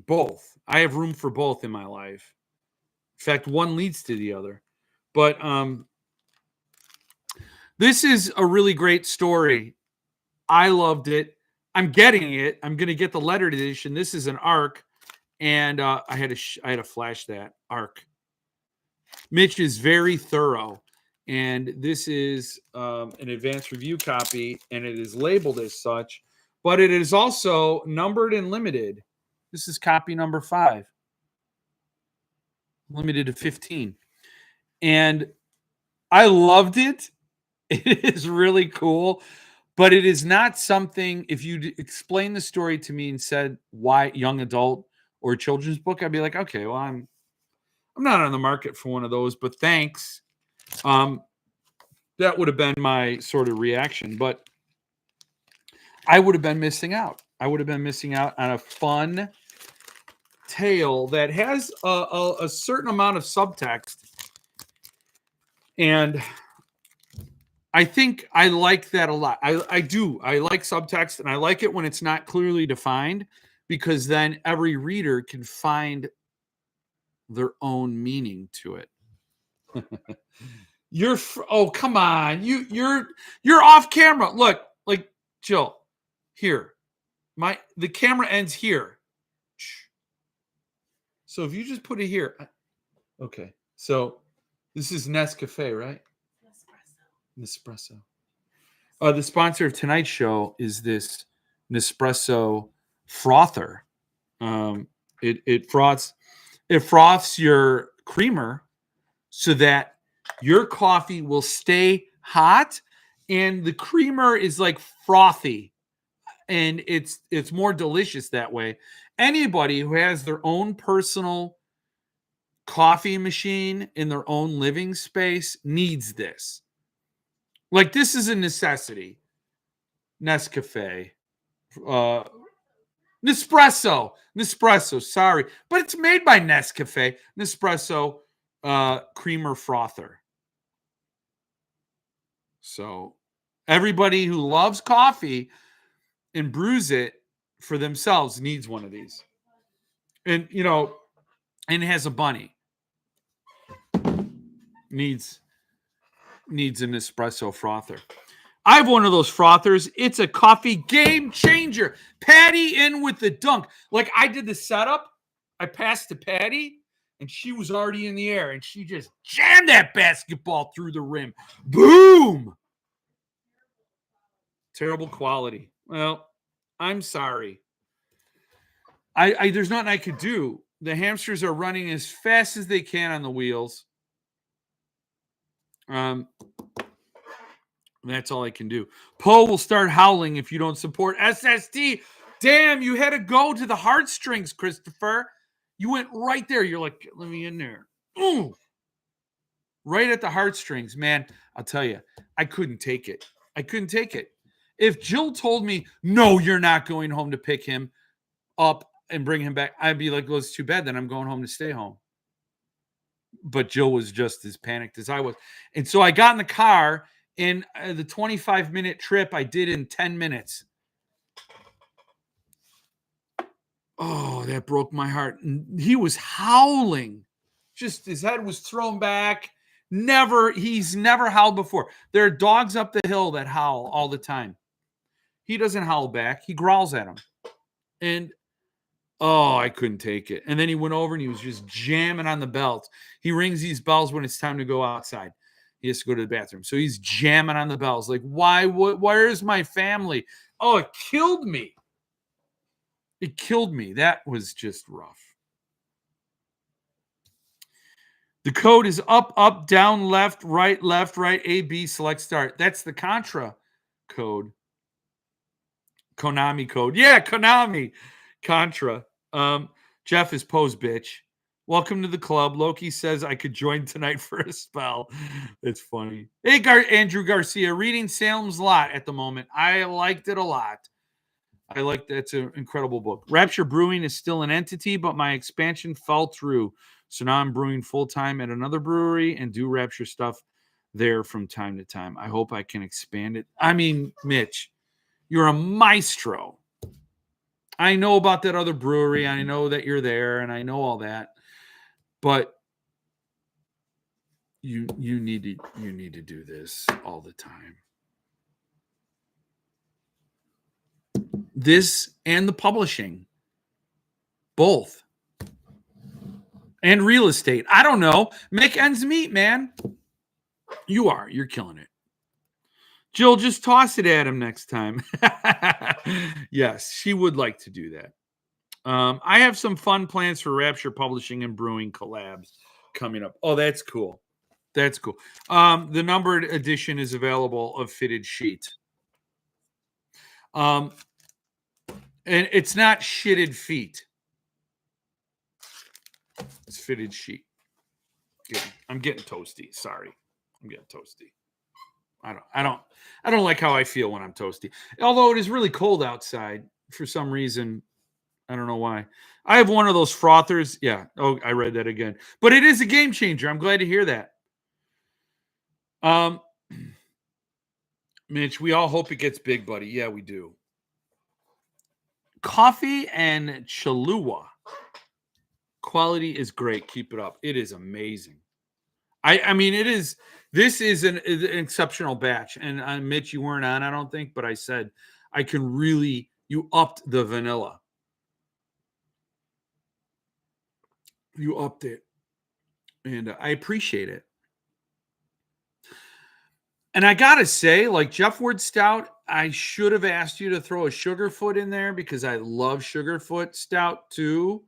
Both. I have room for both in my life. In fact, one leads to the other. But this is a really great story. I loved it. I'm getting it. I'm going to get the lettered edition. This is an ARC, and I had to flash that ARC. Mitch is very thorough, and this is an advanced review copy, and it is labeled as such, but it is also numbered and limited. This is copy number 5, limited to 15, and I loved it. It is really cool, but it is not something. If you explain the story to me and said why young adult or children's book, I'd be like, okay, well, I'm not on the market for one of those, but thanks. That would have been my sort of reaction, but I would have been missing out. I would have been missing out on a fun tale that has a certain amount of subtext, and I think I like that a lot. I do. I like subtext, and I like it when it's not clearly defined, because then every reader can find their own meaning to it. Oh, come on. You're off camera. Look, like, Jill, here. The camera ends here. So if you just put it here. Okay. So this is Nescafe, right? Nespresso. The sponsor of tonight's show is this Nespresso frother. It froths your creamer so that your coffee will stay hot, and the creamer is like frothy, and it's more delicious that way. Anybody who has their own personal coffee machine in their own living space needs this. Like, this is a necessity. Nescafe. Nespresso, sorry. But it's made by Nescafe. Nespresso creamer frother. So everybody who loves coffee and brews it for themselves needs one of these. And, and it has a bunny. Needs an espresso frother. I have one of those frothers. It's a coffee game changer. Patty in with the dunk. Like, I did the setup. I passed to Patty, and she was already in the air, and she just jammed that basketball through the rim. Boom! Terrible quality. Well, I'm sorry. There's nothing I could do. The hamsters are running as fast as they can on the wheels. That's all I can do. Poe will start howling if you don't support SSD. Damn, you had to go to the heartstrings, Christopher. You went right there. You're like, let me in there. Ooh. Right at the heartstrings, man. I'll tell you, I couldn't take it. If Jill told me, no, you're not going home to pick him up and bring him back, I'd be like, well, it's too bad. Then I'm going home to stay home. But Jill was just as panicked as I was. And so I got in the car, and the 25-minute trip I did in 10 minutes. Oh, that broke my heart. And he was howling. Just his head was thrown back. He's never howled before. There are dogs up the hill that howl all the time. He doesn't howl back. He growls at them. And I couldn't take it. And then he went over and he was just jamming on the bells. He rings these bells when it's time to go outside. He has to go to the bathroom. So he's jamming on the bells. Like, why? Where's my family? Oh, it killed me. That was just rough. The code is up, up, down, left, right, A, B, select start. That's the Contra code. Konami code. Yeah, Konami. Contra. Jeff is pose bitch. Welcome to the club. Loki says I could join tonight for a spell. It's funny. Hey, Andrew Garcia, reading Salem's Lot at the moment. I liked it a lot. That's an incredible book. Rapture Brewing is still an entity, but my expansion fell through. So now I'm brewing full time at another brewery and do Rapture stuff there from time to time. I hope I can expand it. I mean, Mitch, you're a maestro. I know about that other brewery. I know that you're there, and I know all that. But you need to do this all the time. This and the publishing, both, and real estate. I don't know. Make ends meet, man. You're killing it. Jill, just toss it at him next time. Yes, she would like to do that. I have some fun plans for Rapture Publishing and Brewing collabs coming up. Oh, that's cool. That's cool. The numbered edition is available of Fitted Sheet. And it's not shitted feet. It's Fitted Sheet. I'm getting toasty. Sorry. I'm getting toasty. I don't like how I feel when I'm toasty. Although it is really cold outside for some reason. I don't know why. I have one of those frothers. Yeah. Oh, I read that again. But it is a game changer. I'm glad to hear that. Mitch, we all hope it gets big, buddy. Yeah, we do. Coffee and Cholula. Quality is great. Keep it up. It is amazing. I mean, it is. This is an exceptional batch. And Mitch, you weren't on, I don't think, but I said I can really. You upped the vanilla. You upped it, and I appreciate it. And I gotta say, like Jeff Ward Stout, I should have asked you to throw a Sugarfoot in there because I love Sugarfoot Stout too.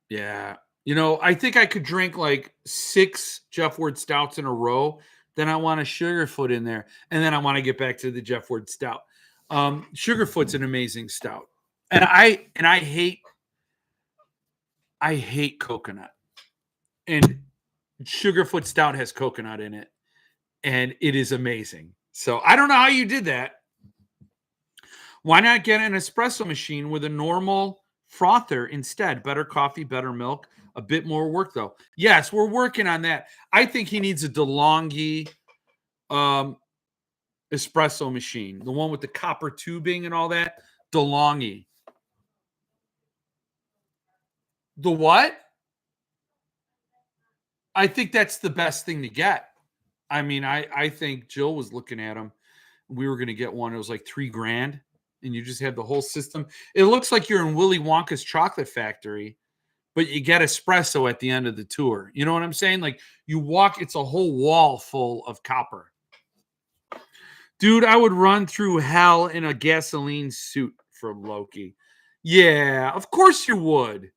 Yeah. I think I could drink like 6 Jeff Ward Stouts in a row. Then I want a Sugarfoot in there. And then I want to get back to the Jeff Ward Stout. Sugarfoot's an amazing stout. And I hate coconut. And Sugarfoot Stout has coconut in it. And it is amazing. So I don't know how you did that. Why not get an espresso machine with a normal frother instead? Better coffee, better milk. A bit more work, though. Yes, we're working on that. I think he needs a DeLonghi espresso machine, the one with the copper tubing and all that. DeLonghi. The what? I think that's the best thing to get. I mean, I think Jill was looking at them. We were going to get one. It was like $3,000, and you just had the whole system. It looks like you're in Willy Wonka's chocolate factory, but you get espresso at the end of the tour. You know what I'm saying? Like you walk, it's a whole wall full of copper. Dude, I would run through hell in a gasoline suit from Loki. Yeah, of course you would.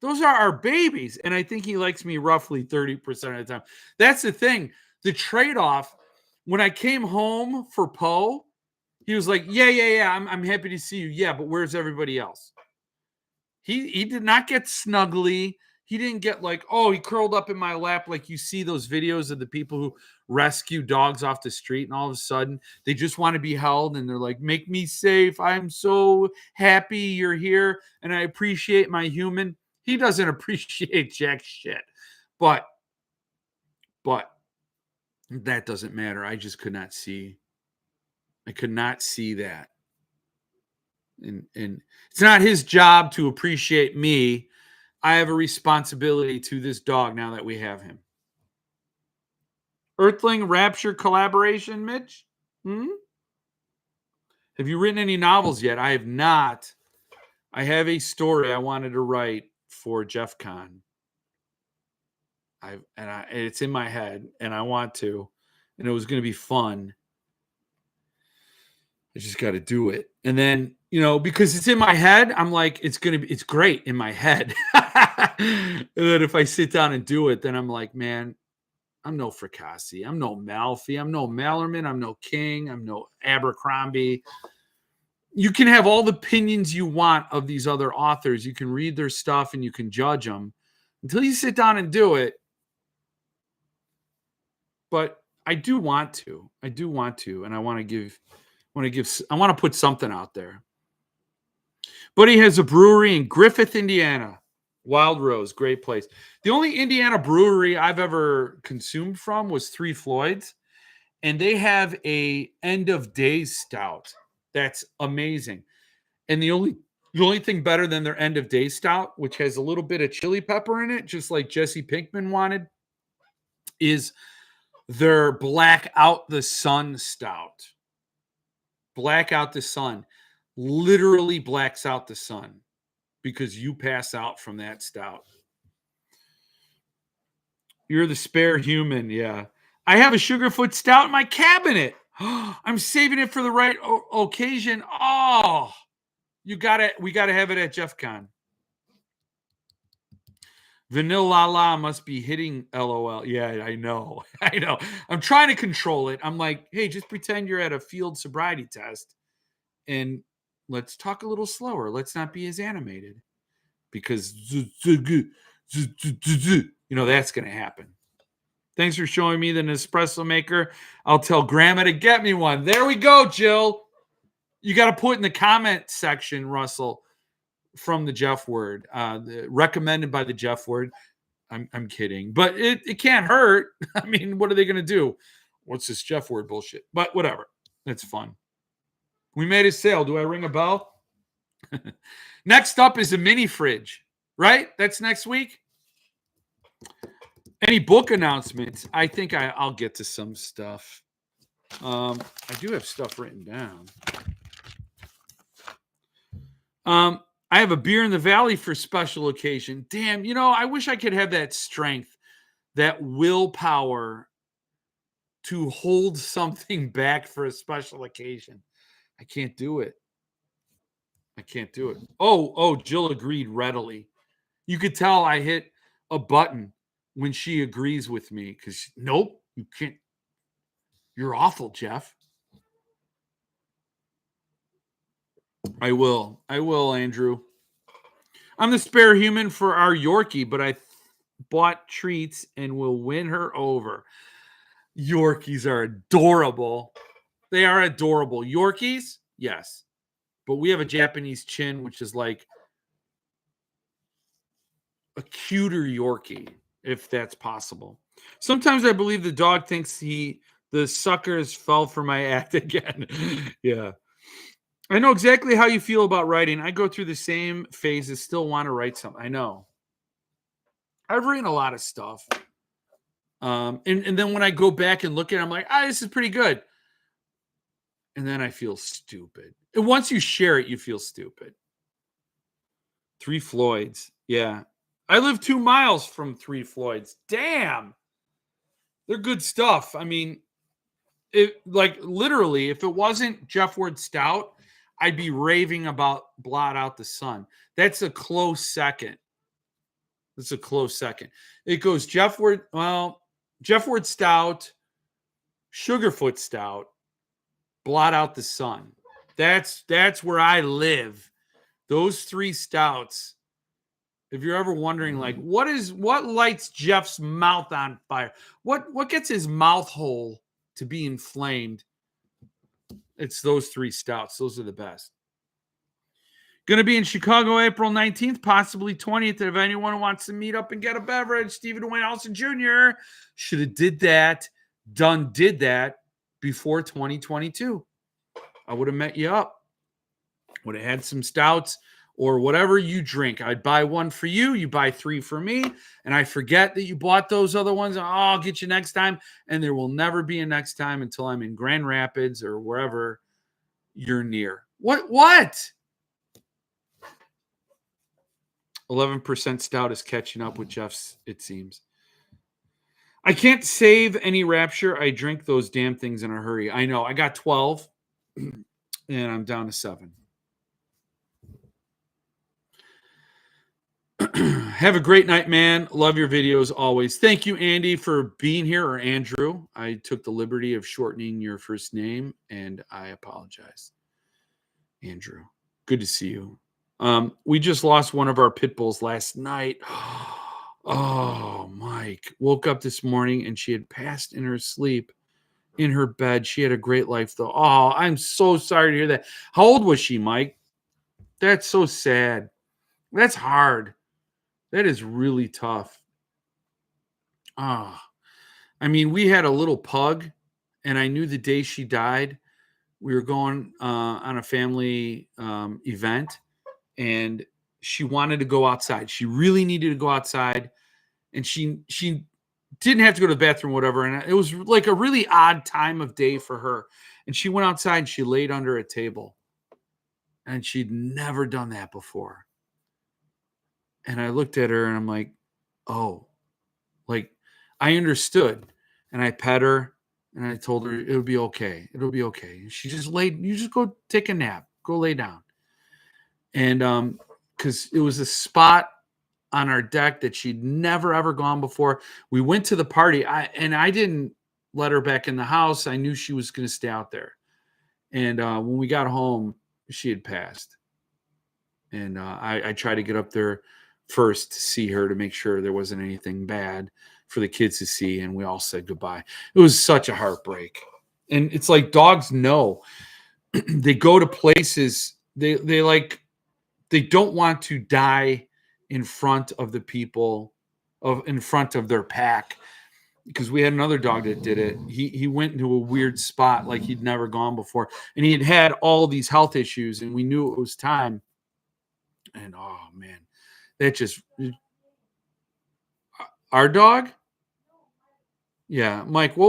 Those are our babies. And I think he likes me roughly 30% of the time. That's the thing. The trade-off, when I came home for Poe, he was like, yeah. I'm happy to see you. Yeah, but where's everybody else? He did not get snuggly. He didn't get like, oh, he curled up in my lap like you see those videos of the people who rescue dogs off the street, and all of a sudden they just want to be held and they're like, make me safe. I'm so happy you're here and I appreciate my human. He doesn't appreciate jack shit. But that doesn't matter. I just could not see. I could not see that. And it's not his job to appreciate me. I have a responsibility to this dog now that we have him. Earthling Rapture collaboration, Mitch? Have you written any novels yet? I have not. I have a story I wanted to write for Jeff Con. It's in my head, and I want to, and it was going to be fun. I just got to do it. And then, because it's in my head, I'm like, it's great in my head. And then if I sit down and do it, then I'm like, man, I'm no Fracassi. I'm no Malfi. I'm no Mallerman. I'm no King. I'm no Abercrombie. You can have all the opinions you want of these other authors. You can read their stuff and you can judge them until you sit down and do it. But I do want to. And I want to put something out there. But he has a brewery in Griffith, Indiana. Wild Rose, great place. The only Indiana brewery I've ever consumed from was Three Floyds, and they have a end of days stout that's amazing. And the only thing better than their end of day stout, which has a little bit of chili pepper in it, just like Jesse Pinkman wanted, is their Black Out the Sun stout. Black Out the Sun literally blacks out the sun because you pass out from that stout. You're the spare human. Yeah. I have a Sugarfoot stout in my cabinet. I'm saving it for the right occasion. Oh, we got to have it at Jeff Con. Vanilla La must be hitting LOL. Yeah, I know. I'm trying to control it. I'm like, hey, just pretend you're at a field sobriety test and let's talk a little slower. Let's not be as animated because, that's going to happen. Thanks for showing me the Nespresso maker. I'll tell Grandma to get me one. There we go, Jill. You got to put in the comment section, Russell, from the Jeff Word, recommended by the Jeff Word. I'm kidding, but it can't hurt. I mean, what are they going to do? What's this Jeff Word bullshit? But whatever. It's fun. We made a sale. Do I ring a bell? Next up is a mini fridge, right? That's next week. Any book announcements? I think I'll get to some stuff. I do have stuff written down. I have a beer in the valley for special occasion. Damn, I wish I could have that strength, that willpower to hold something back for a special occasion. I can't do it. Oh, Jill agreed readily. You could tell I hit a button when she agrees with me because, nope, you can't. You're awful, Jeff. I will, Andrew. I'm the spare human for our Yorkie, but I bought treats and will win her over. Yorkies are adorable. They are adorable. Yorkies, yes. But we have a Japanese chin, which is like a cuter Yorkie, if that's possible. Sometimes I believe the dog thinks the suckers fell for my act again. Yeah. I know exactly how you feel about writing. I go through the same phases, still want to write something. I know. I've written a lot of stuff. And then when I go back and look at it, I'm like, this is pretty good. And then I feel stupid. And once you share it, you feel stupid. Three Floyds. Yeah. I live 2 miles from Three Floyds. Damn. They're good stuff. I mean, literally, if it wasn't Jeff Word Stout, I'd be raving about Blot Out the Sun. That's a close second. It goes Jeff Word Stout, Sugarfoot Stout, Blot Out the Sun. That's where I live. Those 3 stouts. If you're ever wondering, like, what lights Jeff's mouth on fire? What gets his mouth hole to be inflamed? It's those 3 stouts. Those are the best. Going to be in Chicago April 19th, possibly 20th. If anyone wants to meet up and get a beverage, Stephen Wayne Olsen Jr. should have did that before 2022. I would have met you up. Would have had some stouts or whatever you drink. I'd buy one for you. You buy 3 for me. And I forget that you bought those other ones. I'll get you next time. And there will never be a next time until I'm in Grand Rapids or wherever you're near. What? 11% stout is catching up with Jeff's, it seems. I can't save any Rapture. I drink those damn things in a hurry. I know. I got 12. and I'm down to 7. Have a great night, man. Love your videos always. Thank you, Andy, for being here, or Andrew. I took the liberty of shortening your first name, and I apologize. Andrew, good to see you. We just lost one of our pit bulls last night. Oh, Mike. Woke up this morning, and she had passed in her sleep in her bed. She had a great life, though. Oh, I'm so sorry to hear that. How old was she, Mike? That's so sad. That's hard. That is really tough. Ah, I mean, we had a little pug, and I knew the day she died, we were going on a family event, and she wanted to go outside. She really needed to go outside, and she didn't have to go to the bathroom, whatever. And it was like a really odd time of day for her. And she went outside and she laid under a table, and she'd never done that before. And I looked at her and I'm like, oh, like I understood. And I pet her and I told her it'll be okay. It'll be okay. And she just laid, you just go take a nap, go lay down. And because it was a spot on our deck that she'd never ever gone before. We went to the party. I didn't let her back in the house. I knew she was going to stay out there. And when we got home, she had passed. And I tried to get up there first to see her to make sure there wasn't anything bad for the kids to see. And we all said goodbye. It was such a heartbreak. And it's like dogs know. They go to places, they don't want to die in front of the people, in front of their pack. Because we had another dog that did it. He went into a weird spot like he'd never gone before, and he had all these health issues, and we knew it was time. And oh man, that just, our dog. Yeah, Mike. How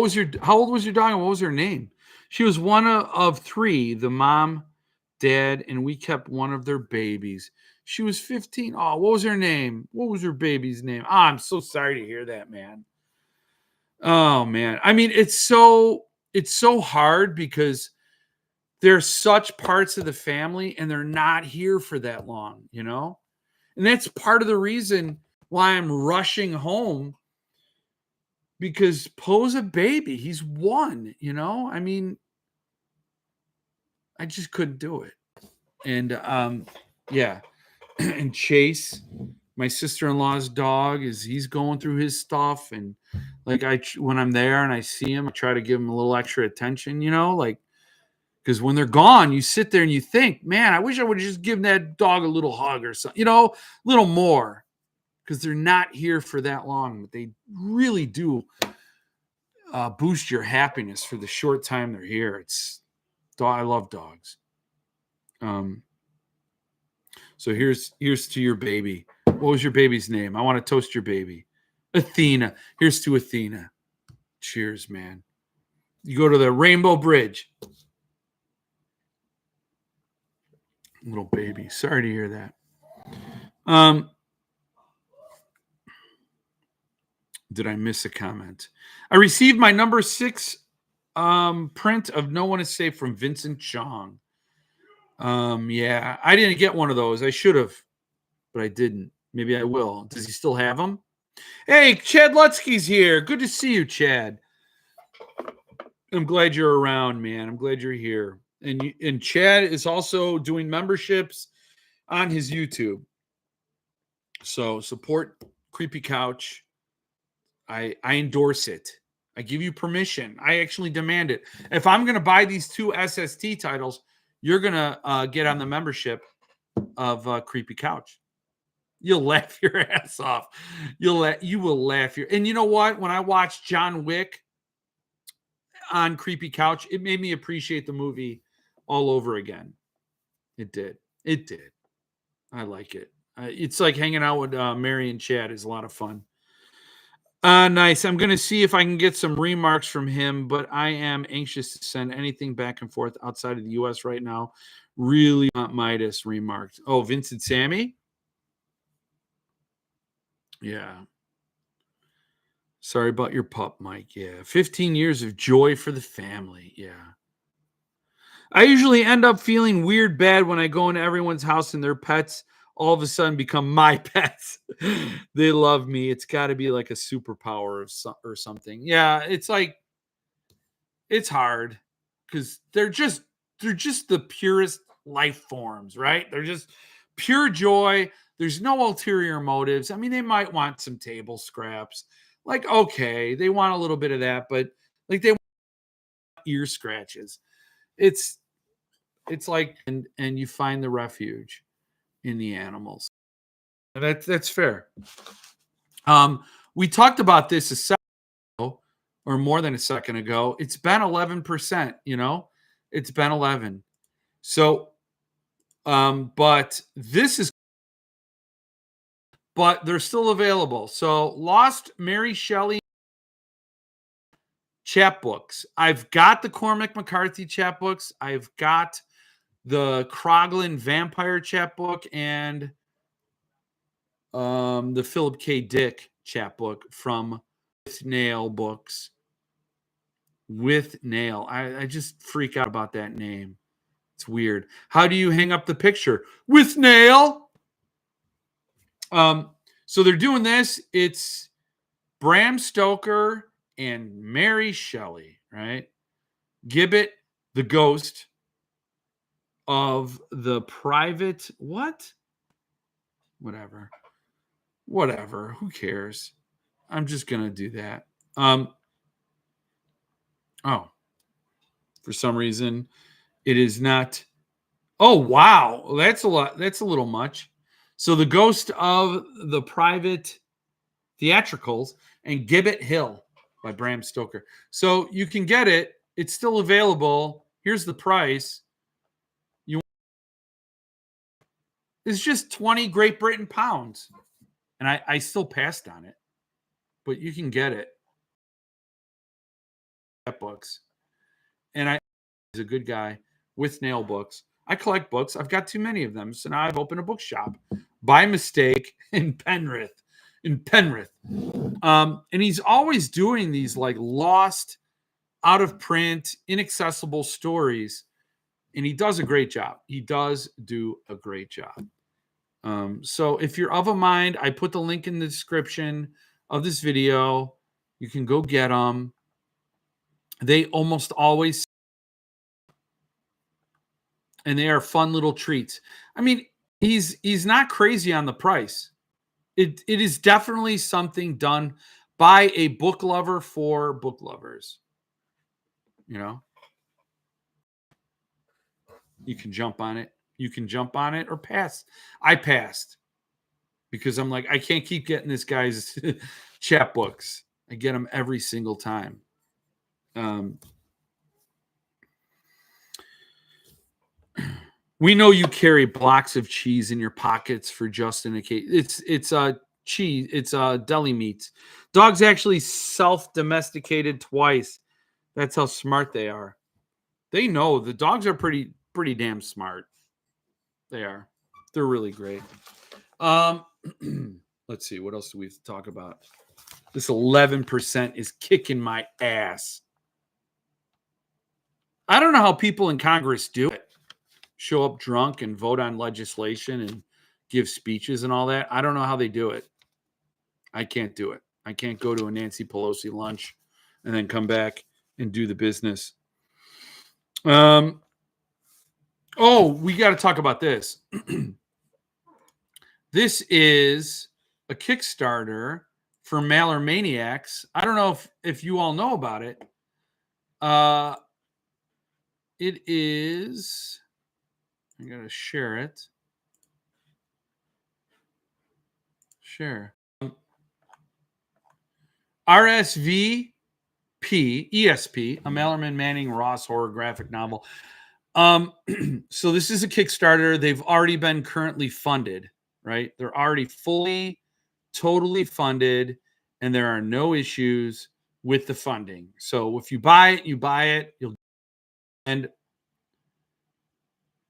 old was your dog, and what was her name? She was one of 3. The mom, dad, and we kept one of their babies. She was 15. Oh, what was her name? What was her baby's name? Oh, I'm so sorry to hear that, man. Oh man. I mean, it's so hard because they're such parts of the family and they're not here for that long, you know? And that's part of the reason why I'm rushing home, because Poe's a baby. He's 1, you know? I mean, I just couldn't do it. And yeah. And Chase, my sister-in-law's dog, he's going through his stuff, and like when I'm there and I see him, I try to give him a little extra attention, you know, like, because when they're gone, you sit there and you think, man, I wish I would just give that dog a little hug or something, you know, a little more, because they're not here for that long, but they really do boost your happiness for the short time they're here. I love dogs. So here's to your baby. What was your baby's name? I want to toast your baby. Athena. Here's to Athena. Cheers, man. You go to the Rainbow Bridge. Little baby. Sorry to hear that. Did I miss a comment? I received my number 6 print of No One Is Safe from Vincent Chong. Yeah, I didn't get one of those. I should have, but I didn't. Maybe I will. Does he still have them? Hey, Chad Lutsky's here. Good to see you, Chad. I'm glad you're around, man. I'm glad you're here. And Chad is also doing memberships on his YouTube. So support Creepy Couch. I endorse it. I give you permission. I actually demand it. If I'm going to buy these 2 SST titles, you're going to get on the membership of Creepy Couch. You'll laugh your ass off. You will laugh your. And you know what? When I watched John Wick on Creepy Couch, it made me appreciate the movie all over again. It did. It did. I like it. It's like hanging out with Mary and Chad is a lot of fun. Nice. I'm going to see if I can get some remarks from him, but I am anxious to send anything back and forth outside of the U.S. right now. Really want Midas remarked. Oh, Vincent Sammy? Yeah. Sorry about your pup, Mike. Yeah. 15 years of joy for the family. Yeah. I usually end up feeling weird bad when I go into everyone's house and their pets all of a sudden become my pets. They love me. It's got to be like a superpower or something. Yeah, it's like it's hard because they're just the purest life forms, right? They're just pure joy. There's no ulterior motives. I mean, they might want some table scraps. Like, okay, they want a little bit of that, but like they want ear scratches. It's it's like and you find the refuge in the animals. That's fair. We talked about this a second ago, or more than a second ago. It's been 11%, it's been 11. So, but this is, but they're still available. So, Lost Mary Shelley chapbooks. I've got the Cormac McCarthy chapbooks. I've got the Kroglin Vampire chapbook and the Philip K. Dick chapbook from With Nail Books. With Nail. I just freak out about that name. It's weird. How do you hang up the picture? With Nail. So they're doing this. It's Bram Stoker and Mary Shelley, right? Gibbet, the ghost of the private what? Whatever. Who cares? I'm just gonna do that. Oh, for some reason, it is not. Oh, wow. That's a lot. That's a little much. So the ghost of the private theatricals and Gibbet Hill by Bram Stoker. So you can get it. It's still available. Here's the price. It's just 20 Great Britain pounds. And I still passed on it. But you can get it. Books. And I is a good guy with nail books. I collect books. I've got too many of them. So now I've opened a bookshop by mistake in Penrith. And he's always doing these like lost, out of print, inaccessible stories. And he does a great job. He does do a great job. So if you're of a mind, I put the link in the description of this video. You can go get them. They almost always, and they are fun little treats. I mean, he's not crazy on the price. It is definitely something done by a book lover for book lovers. You can jump on it. You can jump on it or pass. I passed because I'm like, I can't keep getting this guy's chapbooks. I get them every single time. We know you carry blocks of cheese in your pockets for just in a case. It's cheese. It's deli meats. Dogs actually self-domesticated twice. That's how smart they are. They know the dogs are pretty damn smart. They are. They're really great. Let's see. What else do we have to talk about? This 11% is kicking my ass. I don't know how people in Congress do it. Show up drunk and vote on legislation and give speeches and all that. I don't know how they do it. I can't do it. I can't go to a Nancy Pelosi lunch and then come back and do the business. Oh, we got to talk about this. This is a Kickstarter for Mailer Maniacs. I don't know if you all know about it. It is. I'm going to share it. Share. RSVP, ESP, a Mallerman Manning Ross horror graphic novel. So this is a Kickstarter. They've already been currently funded, right? They're already totally funded, and there are no issues with the funding. So if you buy it, and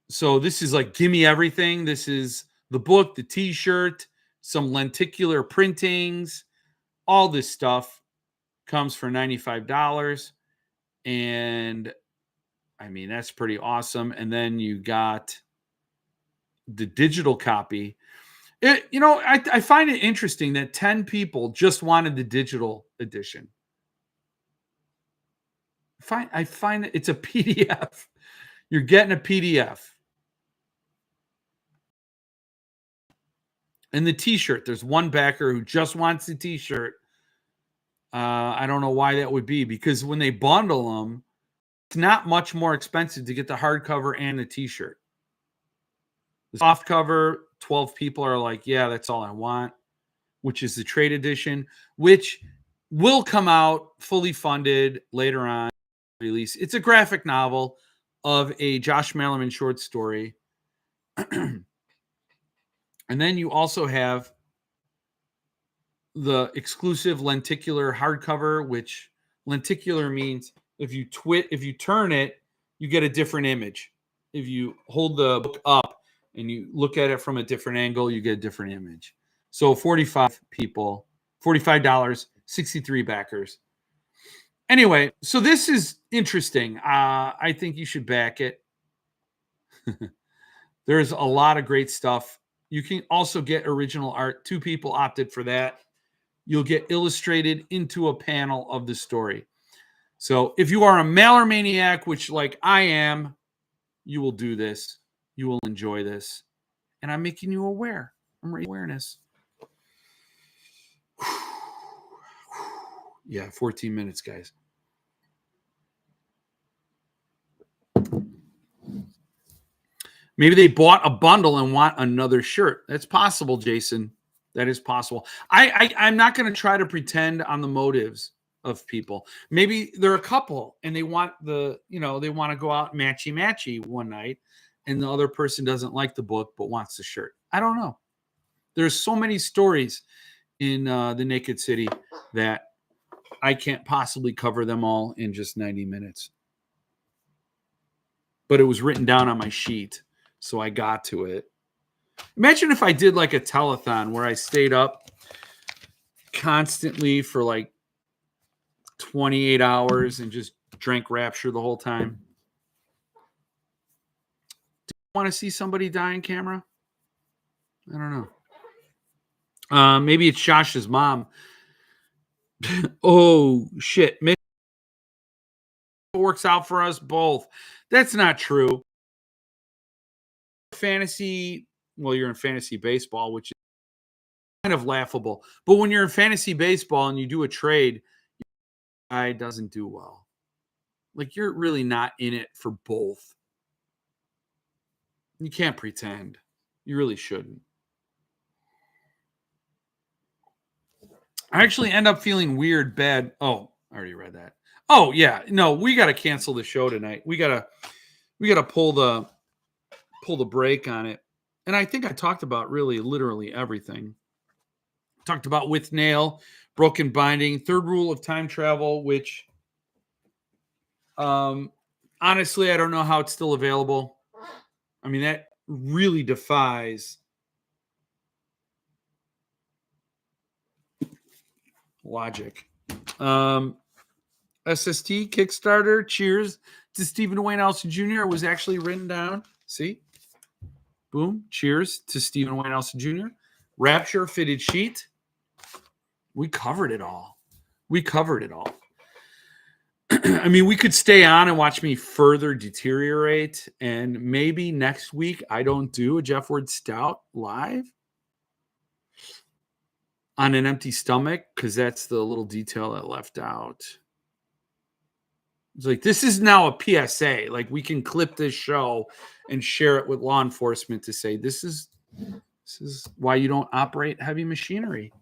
so this is like gimme everything. This is the book, the t-shirt, some lenticular printings, all this stuff comes for $95. And I mean, that's pretty awesome. And then you got the digital copy. I find it interesting that 10 people just wanted the digital edition. I find it's a PDF. You're getting a PDF. And the t-shirt, there's one backer who just wants the t-shirt. I don't know why that would be, because when they bundle them, it's not much more expensive to get the hardcover and the t-shirt. The soft cover, 12 people are like, yeah, that's all I want, which is the trade edition, which will come out fully funded later on release. It's a graphic novel of a Josh Malerman short story. And then you also have the exclusive lenticular hardcover, which lenticular means if you turn it, you get a different image. If you hold the book up and you look at it from a different angle, you get a different image. So 45 people, $45, 63 backers. Anyway, so this is interesting. I think you should back it. There's a lot of great stuff. You can also get original art. 2 people opted for that. You'll get illustrated into a panel of the story. So if you are a mailer maniac, which like I am, you will do this. You will enjoy this. And I'm making you aware. I'm raising awareness. Yeah, 14 minutes, guys. Maybe they bought a bundle and want another shirt. That's possible, Jason. That is possible. I'm not going to try to pretend on the motives of people. Maybe they're a couple and they want they want to go out matchy one night, and the other person doesn't like the book but wants the shirt. I don't know. There's so many stories in the Naked City that I can't possibly cover them all in just 90 minutes. But it was written down on my sheet, so I got to it. Imagine if I did like a telethon where I stayed up constantly for like 28 hours and just drank Rapture the whole time. Do you want to see somebody die on camera? I don't know. Maybe it's Josh's mom. Oh, shit. Maybe it works out for us both. That's not true. Fantasy, well, you're in fantasy baseball, which is kind of laughable. But when you're in fantasy baseball and you do a trade, guy doesn't do well. Like, you're really not in it for both. You can't pretend. You really shouldn't. I actually end up feeling weird, bad. Oh, I already read that. Oh, yeah. No, we got to cancel the show tonight. We got to pull the break on it. And I think I talked about really literally everything. Talked about With Nail, Broken Binding, Third Rule of Time Travel, which honestly, I don't know how it's still available. I mean, that really defies logic. SST Kickstarter. Cheers to Stephen Wayne Elson Jr. It was actually written down. See? Boom. Cheers to Stephen Wayne Elson Jr. Rapture fitted sheet. We covered it all. I mean, we could stay on and watch me further deteriorate. And maybe next week I don't do a Jeff Ward Stout live on an empty stomach, because that's the little detail that left out. It's like, this is now a PSA. Like, we can clip this show and share it with law enforcement to say, this is why you don't operate heavy machinery.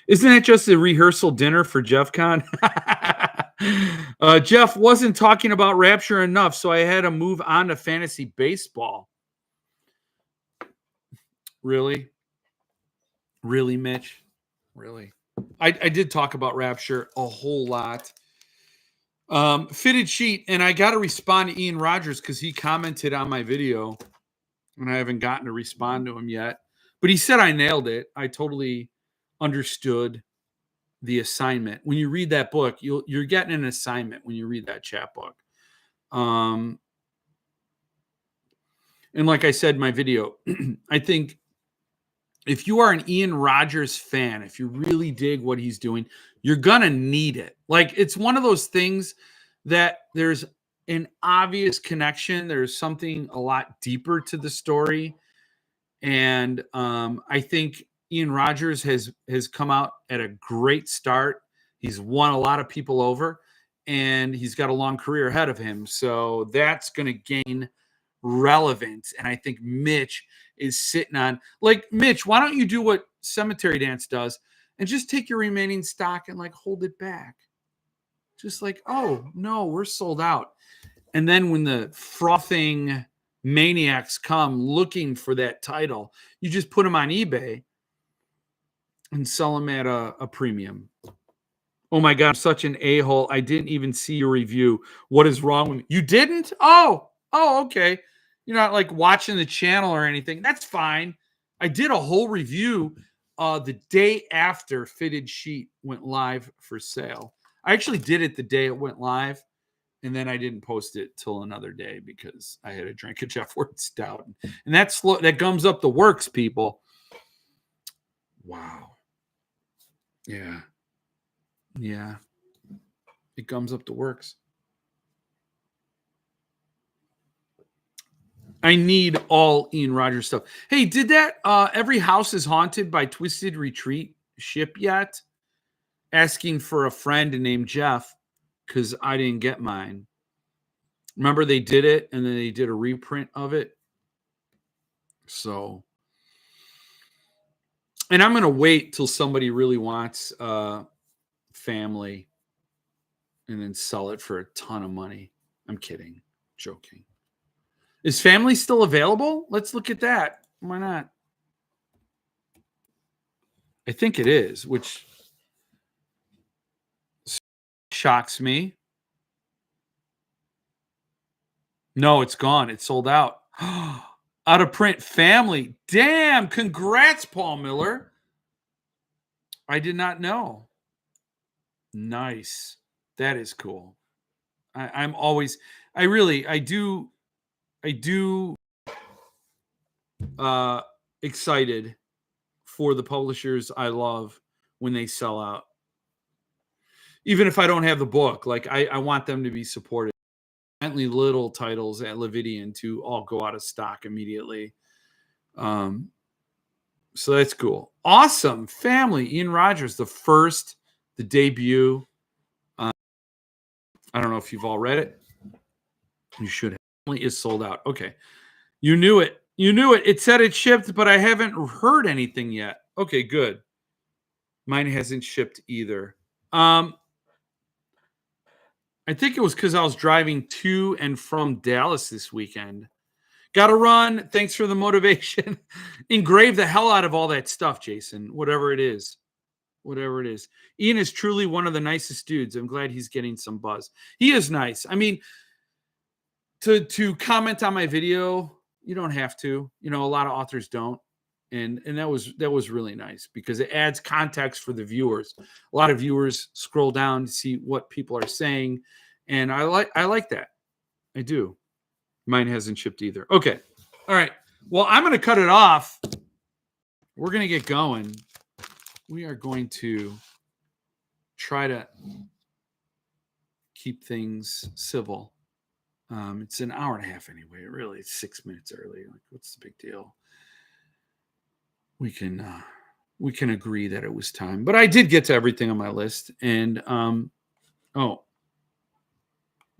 Isn't that just a rehearsal dinner for Jeff Con? Jeff wasn't talking about Rapture enough, so I had to move on to fantasy baseball. Really, Mitch? Really? I did talk about Rapture a whole lot. Fitted sheet, and I got to respond to Ian Rogers because he commented on my video, and I haven't gotten to respond to him yet. But he said I nailed it. I totally understood the assignment. When you read that book, you're getting an assignment when you read that chapbook. And like I said in my video, I think if you are an Ian Rodgers fan, if you really dig what he's doing, you're going to need it. Like, it's one of those things that there's an obvious connection. There's something a lot deeper to the story. And I think Ian Rodgers has come out at a great start. He's won a lot of people over, and he's got a long career ahead of him. So that's going to gain relevance. And I think Mitch is sitting on, like, Mitch, why don't you do what Cemetery Dance does and just take your remaining stock and like hold it back? Just like, oh no, we're sold out. And then when the frothing maniacs come looking for that title, you just put them on eBay and sell them at a premium. Oh my God, I'm such an a-hole. I didn't even see your review. What is wrong with me? You didn't? Oh, okay. You're not like watching the channel or anything. That's fine. I did a whole review the day after Fitted Sheet went live for sale. I actually did it the day it went live, and then I didn't post it till another day because I had to drink a Jeff Ward stout. And that gums up the works, people. Wow. Yeah. Yeah. It gums up the works. I need all Ian Rodgers stuff. Hey, did that Every House is Haunted by Twisted Retreat ship yet? Asking for a friend named Jeff because I didn't get mine. Remember they did it and then they did a reprint of it. So, and I'm going to wait till somebody really wants Family and then sell it for a ton of money. I'm kidding. Joking. Is Family still available? Let's look at that. Why not? I think it is, which shocks me. No, it's gone. It's sold out. Out of print. Family. Damn. Congrats, Paul Miller. I did not know. Nice. That is cool. I do excited for the publishers I love when they sell out. Even if I don't have the book, like I want them to be supported. Bentley Little titles at Levidian to all go out of stock immediately. So that's cool. Awesome. Family. Ian Rodgers, the debut. I don't know if you've all read it. You should have. Family is sold out. Okay. You knew it. It said it shipped, but I haven't heard anything yet. Okay, good. Mine hasn't shipped either. I think it was because I was driving to and from Dallas this weekend. Got to run. Thanks for the motivation. Engrave the hell out of all that stuff, Jason, whatever it is. Ian is truly one of the nicest dudes. I'm glad he's getting some buzz. He is nice. I mean, to comment on my video, you don't have to. A lot of authors don't. And that was really nice because it adds context for the viewers. A lot of viewers scroll down to see what people are saying, and I like that. I do. Mine hasn't shipped either. Okay. All right. Well, I'm going to cut it off. We're going to get going. We are going to try to keep things civil. It's an hour and a half anyway. Really, it's 6 minutes early. Like, what's the big deal? We can agree that it was time, but I did get to everything on my list. And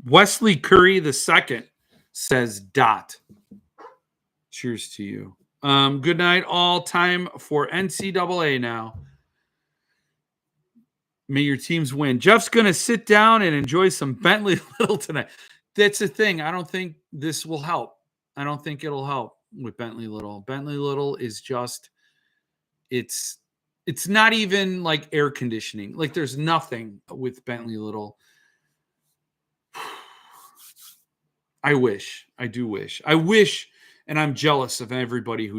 Wesley Curry II says dot. Cheers to you. Good night. All time for NCAA now. May your teams win. Jeff's going to sit down and enjoy some Bentley Little tonight. That's the thing. I don't think this will help. I don't think it'll help with Bentley Little. Bentley Little is just, it's not even like air conditioning. Like, there's nothing with Bentley Little. I do wish, and I'm jealous of everybody who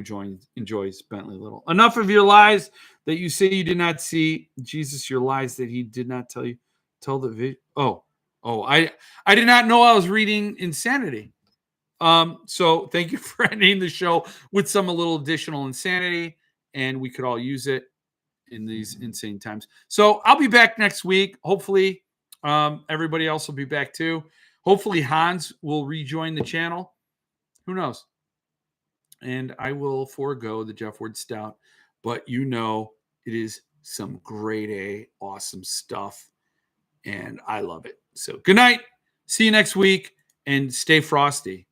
enjoys Bentley Little. Enough of your lies that you say you did not see. Jesus, your lies that he did not tell you. Tell the video. Oh, Oh, I did not know I was reading Insanity. So thank you for ending the show with some a little additional insanity, and we could all use it in these insane times. So I'll be back next week. Hopefully, everybody else will be back too. Hopefully, Hans will rejoin the channel. Who knows? And I will forego the Jeff Ward Stout, but you know it is some grade A, awesome stuff, and I love it. So good night. See you next week, and stay frosty.